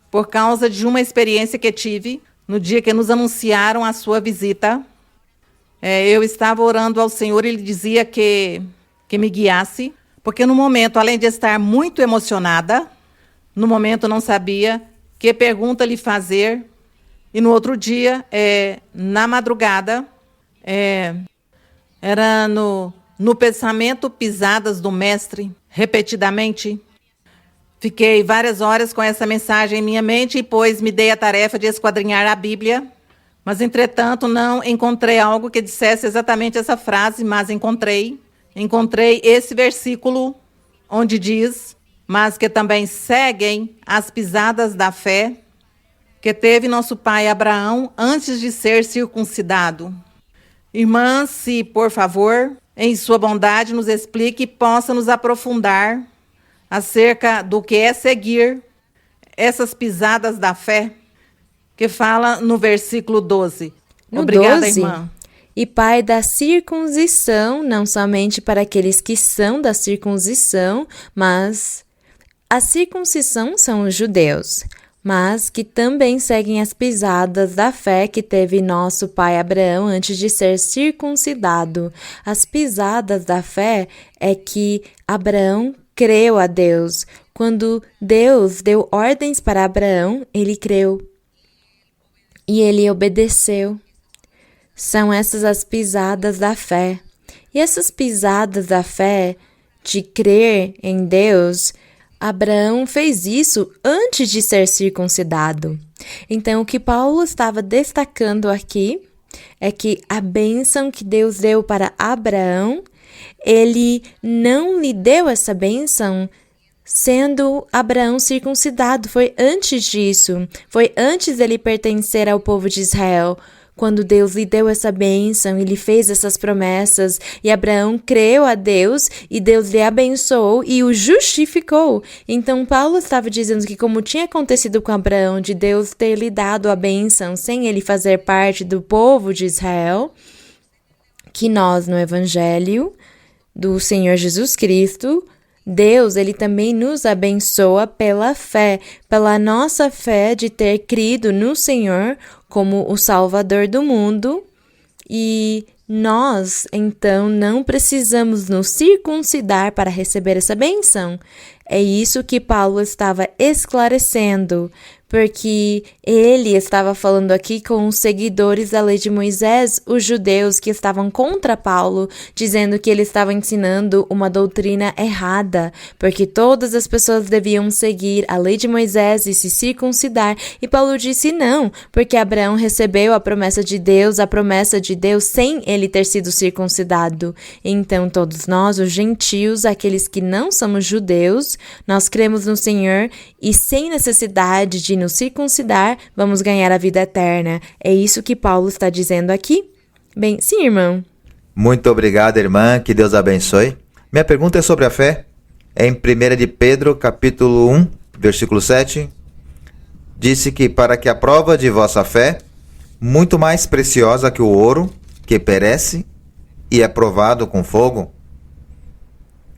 por causa de uma experiência que tive no dia que nos anunciaram a sua visita. Eu estava orando ao Senhor e Ele dizia que me guiasse, porque no momento, além de estar muito emocionada, no momento não sabia que pergunta lhe fazer. E no outro dia, na madrugada, era no pensamento pisadas do Mestre, repetidamente. Fiquei várias horas com essa mensagem em minha mente e, pois, me dei a tarefa de esquadrinhar a Bíblia. Mas, entretanto, não encontrei algo que dissesse exatamente essa frase, mas encontrei esse versículo onde diz: mas que também seguem as pisadas da fé que teve nosso pai Abraão antes de ser circuncidado. Irmã, se, por favor, em sua bondade, nos explique e possa nos aprofundar acerca do que é seguir essas pisadas da fé, que fala no versículo 12. Obrigada, 12, irmã. E pai da circuncisão, não somente para aqueles que são da circuncisão, mas a circuncisão são os judeus, mas que também seguem as pisadas da fé que teve nosso pai Abraão antes de ser circuncidado. As pisadas da fé é que Abraão creu a Deus. Quando Deus deu ordens para Abraão, ele creu. E ele obedeceu. São essas as pisadas da fé. E essas pisadas da fé, de crer em Deus, Abraão fez isso antes de ser circuncidado. Então, o que Paulo estava destacando aqui é que a bênção que Deus deu para Abraão, ele não lhe deu essa bênção sendo Abraão circuncidado. Foi antes disso. Foi antes dele pertencer ao povo de Israel. Quando Deus lhe deu essa bênção e lhe fez essas promessas, e Abraão creu a Deus, e Deus lhe abençoou e o justificou. Então, Paulo estava dizendo que, como tinha acontecido com Abraão, de Deus ter lhe dado a bênção sem ele fazer parte do povo de Israel, que nós, no Evangelho do Senhor Jesus Cristo, Deus, ele também nos abençoa pela fé, pela nossa fé de ter crido no Senhor como o Salvador do mundo. E nós, então, não precisamos nos circuncidar para receber essa bênção. É isso que Paulo estava esclarecendo, porque ele estava falando aqui com os seguidores da lei de Moisés, os judeus que estavam contra Paulo, dizendo que ele estava ensinando uma doutrina errada, porque todas as pessoas deviam seguir a lei de Moisés e se circuncidar. E Paulo disse não, porque Abraão recebeu a promessa de Deus sem ele ter sido circuncidado. Então todos nós, os gentios, aqueles que não somos judeus, nós cremos no Senhor e sem necessidade de nos circuncidar, vamos ganhar a vida eterna. É isso que Paulo está dizendo aqui? Bem, sim, irmão. Muito obrigado, irmã. Que Deus abençoe. Minha pergunta é sobre a fé. Em 1 de Pedro, capítulo 1, versículo 7, disse que para que a prova de vossa fé, muito mais preciosa que o ouro, que perece e é provado com fogo.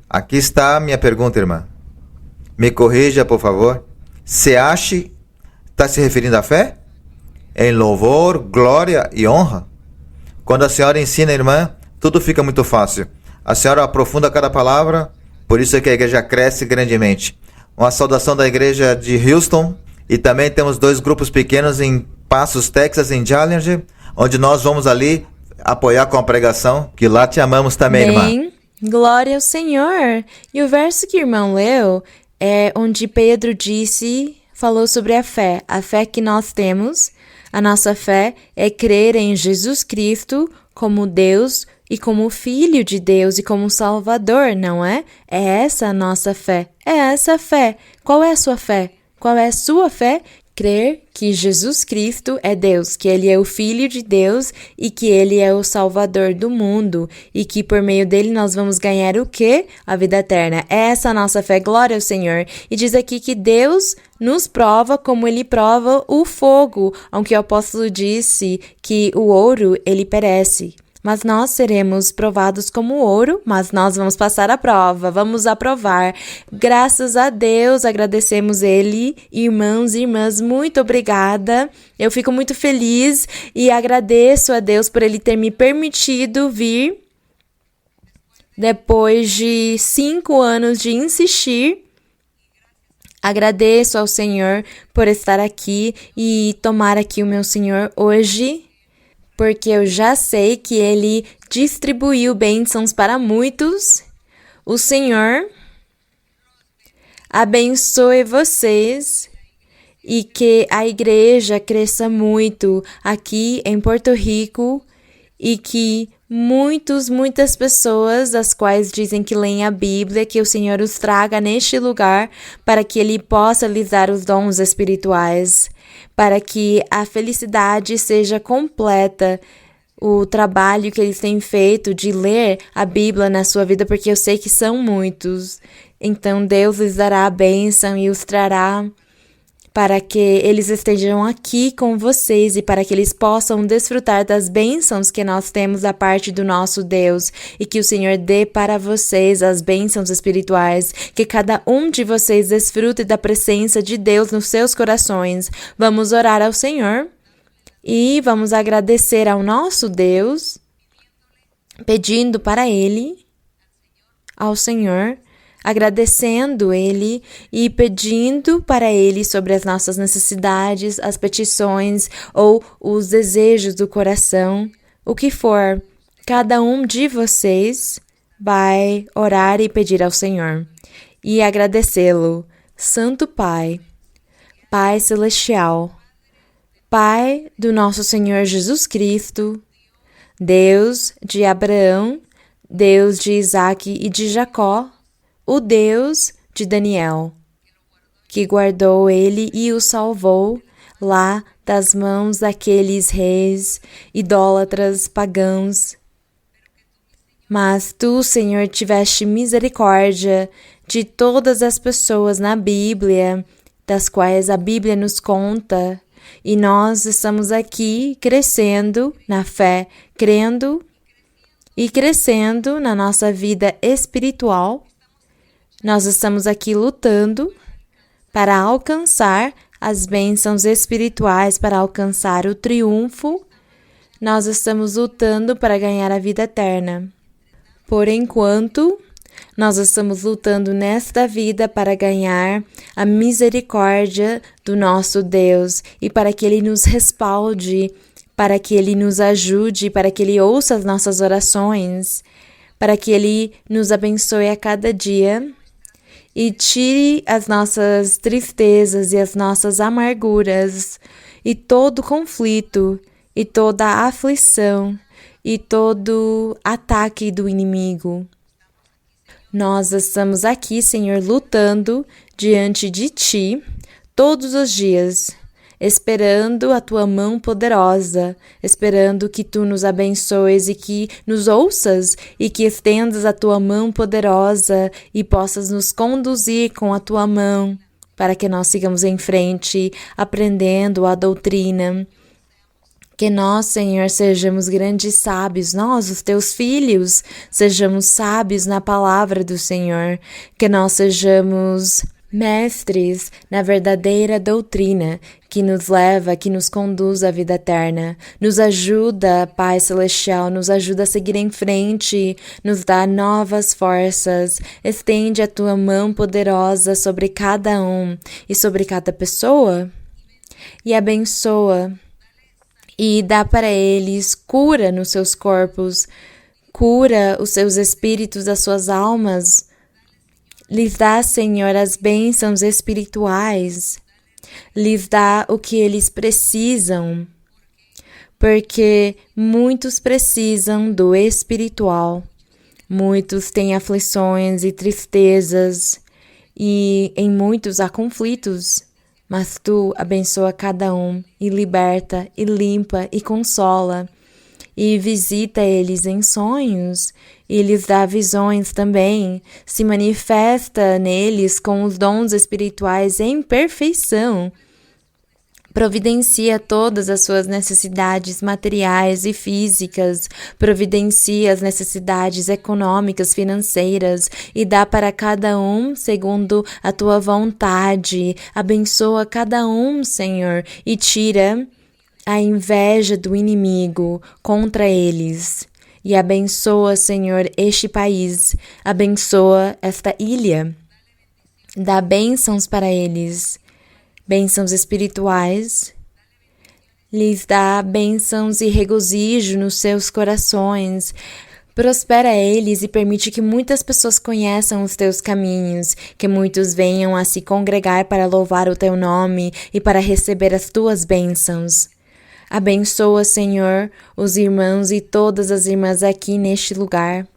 Aqui está a minha pergunta, irmã. Me corrija, por favor. Se ache está se referindo à fé? Em louvor, glória e honra? Quando a senhora ensina, irmã, tudo fica muito fácil. A senhora aprofunda cada palavra, por isso é que a igreja cresce grandemente. Uma saudação da igreja de Houston, e também temos 2 grupos pequenos em Passos, Texas, em Challenger, onde nós vamos ali apoiar com a pregação, que lá te amamos também, irmã. Bem, glória ao Senhor. E o verso que o irmão leu é onde Pedro falou sobre a fé que nós temos. A nossa fé é crer em Jesus Cristo como Deus e como Filho de Deus e como Salvador, não é? É essa a nossa fé. É essa a fé. Qual é a sua fé? Qual é a sua fé? Crer que Jesus Cristo é Deus, que Ele é o Filho de Deus e que Ele é o Salvador do mundo e que por meio dele nós vamos ganhar o quê? A vida eterna. Essa é a nossa fé, glória ao Senhor. E diz aqui que Deus nos prova como Ele prova o fogo, aunque o apóstolo disse que o ouro, ele perece. Mas nós seremos provados como ouro, mas nós vamos passar a prova, vamos aprovar. Graças a Deus, agradecemos Ele. Irmãos e irmãs, muito obrigada. Eu fico muito feliz e agradeço a Deus por Ele ter me permitido vir. Depois de 5 anos de insistir, agradeço ao Senhor por estar aqui e tomar aqui o meu Senhor hoje, porque eu já sei que Ele distribuiu bênçãos para muitos. O Senhor abençoe vocês e que a igreja cresça muito aqui em Porto Rico e que muitas pessoas, as quais dizem que leem a Bíblia, que o Senhor os traga neste lugar para que Ele possa lhes dar os dons espirituais, para que a felicidade seja completa, o trabalho que eles têm feito de ler a Bíblia na sua vida, porque eu sei que são muitos. Então Deus lhes dará a bênção e os trará para que eles estejam aqui com vocês e para que eles possam desfrutar das bênçãos que nós temos da parte do nosso Deus e que o Senhor dê para vocês as bênçãos espirituais, que cada um de vocês desfrute da presença de Deus nos seus corações. Vamos orar ao Senhor e vamos agradecer ao nosso Deus, pedindo para Ele, ao Senhor, agradecendo Ele e pedindo para Ele sobre as nossas necessidades, as petições ou os desejos do coração, o que for. Cada um de vocês vai orar e pedir ao Senhor e agradecê-lo. Santo Pai, Pai Celestial, Pai do nosso Senhor Jesus Cristo, Deus de Abraão, Deus de Isaque e de Jacó, o Deus de Daniel, que guardou ele e o salvou lá das mãos daqueles reis, idólatras, pagãos. Mas tu, Senhor, tiveste misericórdia de todas as pessoas na Bíblia, das quais a Bíblia nos conta, e nós estamos aqui crescendo na fé, crendo e crescendo na nossa vida espiritual. Nós estamos aqui lutando para alcançar as bênçãos espirituais, para alcançar o triunfo. Nós estamos lutando para ganhar a vida eterna. Por enquanto, nós estamos lutando nesta vida para ganhar a misericórdia do nosso Deus e para que Ele nos respalde, para que Ele nos ajude, para que Ele ouça as nossas orações, para que Ele nos abençoe a cada dia e tire as nossas tristezas e as nossas amarguras e todo conflito e toda aflição e todo ataque do inimigo. Nós estamos aqui, Senhor, lutando diante de Ti todos os dias, esperando a Tua mão poderosa, esperando que Tu nos abençoes e que nos ouças e que estendas a Tua mão poderosa e possas nos conduzir com a Tua mão para que nós sigamos em frente, aprendendo a doutrina. Que nós, Senhor, sejamos grandes sábios, nós, os Teus filhos, sejamos sábios na palavra do Senhor. Que nós sejamos mestres na verdadeira doutrina que nos leva, que nos conduz à vida eterna. Nos ajuda, Pai Celestial, nos ajuda a seguir em frente, nos dá novas forças. Estende a tua mão poderosa sobre cada um e sobre cada pessoa e abençoa e dá para eles cura nos seus corpos, cura os seus espíritos, as suas almas. Lhes dá, Senhor, as bênçãos espirituais. Lhes dá o que eles precisam, porque muitos precisam do espiritual. Muitos têm aflições e tristezas, e em muitos há conflitos. Mas tu abençoa cada um, e liberta, e limpa, e consola, e visita eles em sonhos, e lhes dá visões também, se manifesta neles com os dons espirituais em perfeição. Providencia todas as suas necessidades materiais e físicas, providencia as necessidades econômicas, financeiras e dá para cada um segundo a tua vontade. Abençoa cada um, Senhor, e tira a inveja do inimigo contra eles. E abençoa, Senhor, este país, abençoa esta ilha. Dá bênçãos para eles. Bênçãos espirituais, lhes dá bênçãos e regozijo nos seus corações. Prospera eles e permite que muitas pessoas conheçam os teus caminhos, que muitos venham a se congregar para louvar o teu nome e para receber as tuas bênçãos. Abençoa, Senhor, os irmãos e todas as irmãs aqui neste lugar.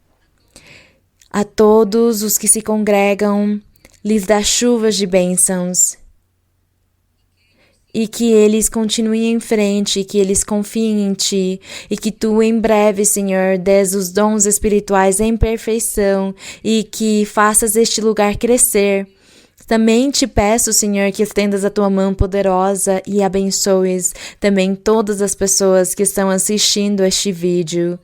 A todos os que se congregam, lhes dá chuvas de bênçãos. E que eles continuem em frente, que eles confiem em Ti, e que Tu em breve, Senhor, des os dons espirituais em perfeição, e que faças este lugar crescer. Também te peço, Senhor, que estendas a Tua mão poderosa e abençoes também todas as pessoas que estão assistindo este vídeo.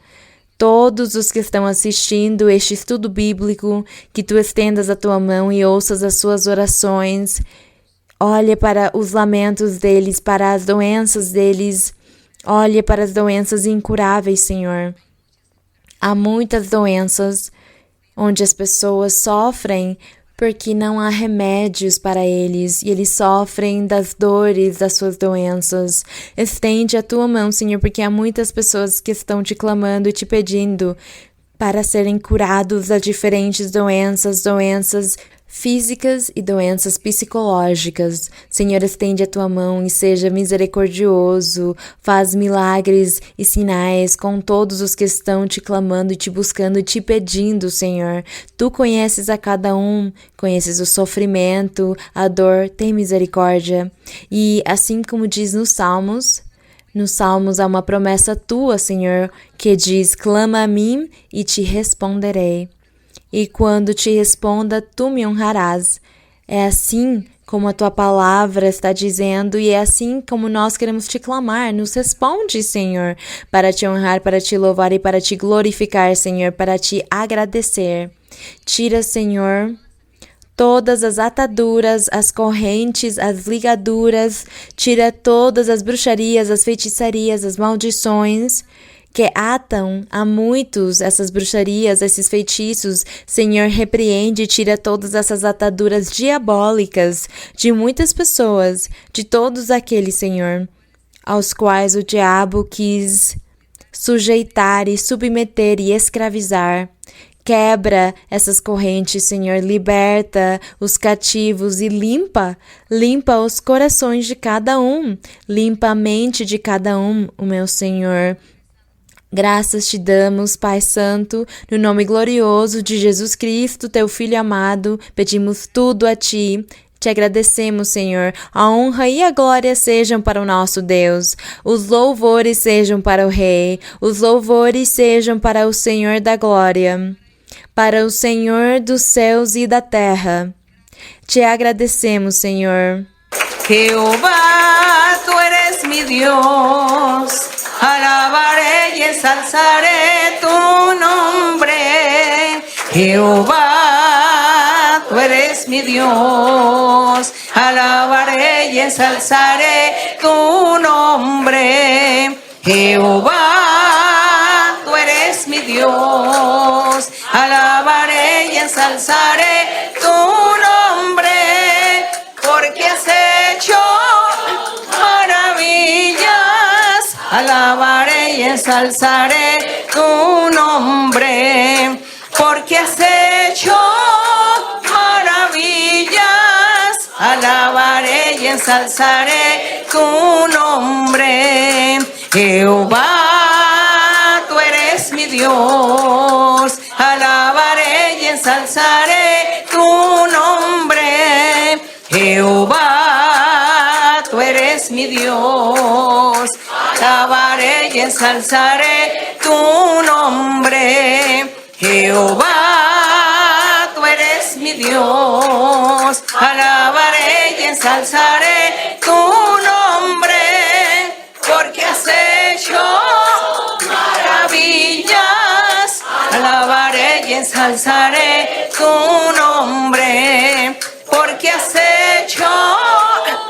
Todos os que estão assistindo este estudo bíblico, que Tu estendas a Tua mão e ouças as suas orações. Olha para os lamentos deles, para as doenças deles. Olha para as doenças incuráveis, Senhor. Há muitas doenças onde as pessoas sofrem porque não há remédios para eles e eles sofrem das dores das suas doenças. Estende a tua mão, Senhor, porque há muitas pessoas que estão te clamando e te pedindo para serem curados das diferentes doenças físicas e doenças psicológicas. Senhor, estende a tua mão e seja misericordioso, faz milagres e sinais com todos os que estão te clamando e te buscando e te pedindo, Senhor. Tu conheces a cada um, conheces o sofrimento, a dor, tem misericórdia. E assim como diz nos Salmos há uma promessa tua, Senhor, que diz: clama a mim e te responderei. E quando te responda, tu me honrarás. É assim como a tua palavra está dizendo e é assim como nós queremos te clamar. Nos responde, Senhor, para te honrar, para te louvar e para te glorificar, Senhor, para te agradecer. Tira, Senhor, todas as ataduras, as correntes, as ligaduras, tira todas as bruxarias, as feitiçarias, as maldições que atam a muitos essas bruxarias, esses feitiços. Senhor, repreende e tira todas essas ataduras diabólicas de muitas pessoas, de todos aqueles, Senhor, aos quais o diabo quis sujeitar e submeter e escravizar. Quebra essas correntes, Senhor, liberta os cativos e limpa os corações de cada um, limpa a mente de cada um, o meu Senhor. Graças te damos, Pai Santo, no nome glorioso de Jesus Cristo, teu Filho amado, pedimos tudo a ti. Te agradecemos, Senhor. A honra e a glória sejam para o nosso Deus. Os louvores sejam para o Rei. Os louvores sejam para o Senhor da glória, para o Senhor dos céus e da terra. Te agradecemos, Senhor. Jehová, tú eres mi Dios. Alabaré y ensalzaré tu nombre. Jehová, tú tú eres mi Dios. Alabaré y ensalzaré tu nombre. Jehová, tú eres mi Dios. Alabaré y ensalzaré tu nombre, porque has hecho maravillas. Alabaré y ensalzaré tu nombre, porque has hecho maravillas. Alabaré y ensalzaré tu nombre. Jehová, tú eres mi Dios. Alabaré y ensalzaré tu nombre. Jehová, tú eres mi Dios. Alabaré y ensalzaré tu nombre. Jehová, tú eres mi Dios. Alabaré y ensalzaré tu nombre, porque has hecho maravillas. Alabaré y ensalzaré tu nombre, porque has hecho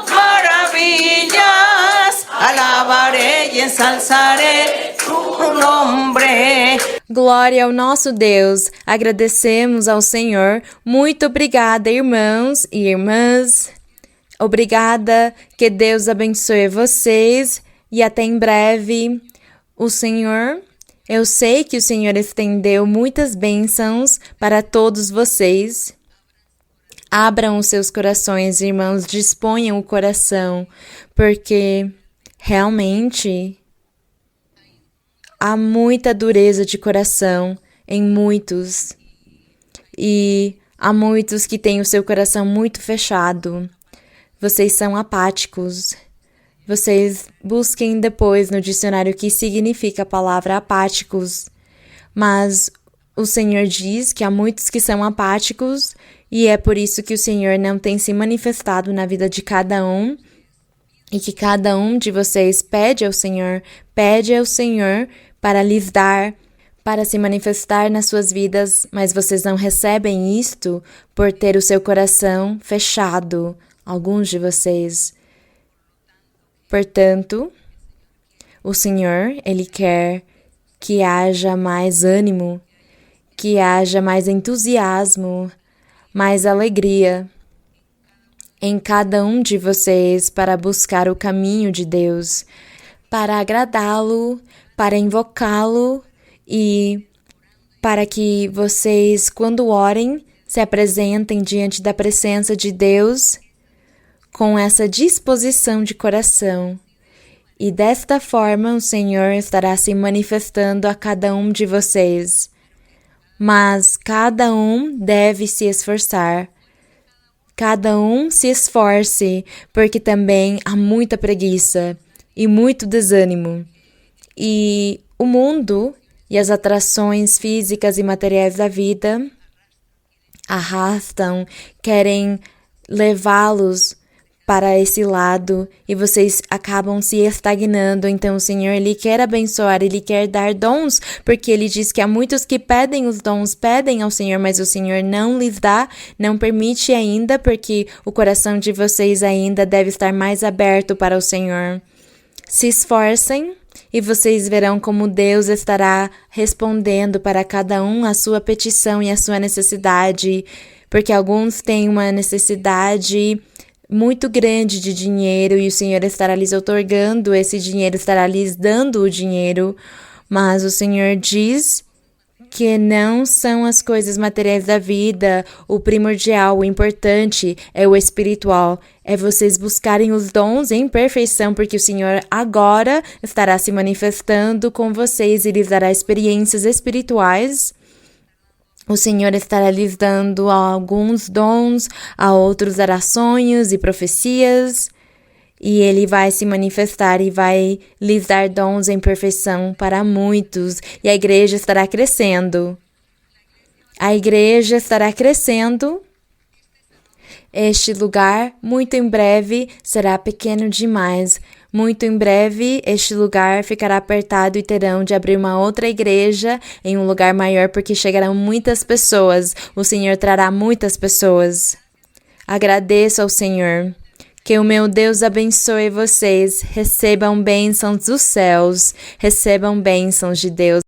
maravillas. Alabaré y ensalzaré tu nombre. Glória ao nosso Deus. Agradecemos ao Senhor. Muito obrigada, irmãos e irmãs. Obrigada. Que Deus abençoe vocês. E até em breve. O Senhor, eu sei que o Senhor estendeu muitas bênçãos para todos vocês. Abram os seus corações, irmãos, disponham o coração, porque realmente há muita dureza de coração em muitos, e há muitos que têm o seu coração muito fechado. Vocês são apáticos. Vocês busquem depois no dicionário o que significa a palavra apáticos. Mas o Senhor diz que há muitos que são apáticos e é por isso que o Senhor não tem se manifestado na vida de cada um e que cada um de vocês pede ao Senhor para lhes dar, para se manifestar nas suas vidas, mas vocês não recebem isto por ter o seu coração fechado, alguns de vocês. Portanto, o Senhor, Ele quer que haja mais ânimo, que haja mais entusiasmo, mais alegria em cada um de vocês para buscar o caminho de Deus, para agradá-lo, para invocá-lo e para que vocês, quando orem, se apresentem diante da presença de Deus com essa disposição de coração. E desta forma o Senhor estará se manifestando a cada um de vocês. Mas cada um deve se esforçar. Cada um se esforce, porque também há muita preguiça e muito desânimo. E o mundo e as atrações físicas e materiais da vida arrastam, querem levá-los para esse lado e vocês acabam se estagnando. Então o Senhor, Ele quer abençoar, Ele quer dar dons, porque Ele diz que há muitos que pedem os dons, pedem ao Senhor, mas o Senhor não lhes dá, não permite ainda, porque o coração de vocês ainda deve estar mais aberto para o Senhor. Se esforcem e vocês verão como Deus estará respondendo para cada um a sua petição e a sua necessidade, porque alguns têm uma necessidade muito grande de dinheiro e o Senhor estará lhes outorgando esse dinheiro, estará lhes dando o dinheiro, mas o Senhor diz que não são as coisas materiais da vida o primordial, o importante é o espiritual, é vocês buscarem os dons em perfeição, porque o Senhor agora estará se manifestando com vocês e lhes dará experiências espirituais. O Senhor estará lhes dando alguns dons, a outros dará sonhos e profecias, e Ele vai se manifestar e vai lhes dar dons em perfeição para muitos, e a igreja estará crescendo. A igreja estará crescendo. Este lugar, muito em breve, será pequeno demais, Muito em breve, este lugar ficará apertado e terão de abrir uma outra igreja em um lugar maior porque chegarão muitas pessoas. O Senhor trará muitas pessoas. Agradeço ao Senhor. Que o meu Deus abençoe vocês. Recebam bênçãos dos céus. Recebam bênçãos de Deus.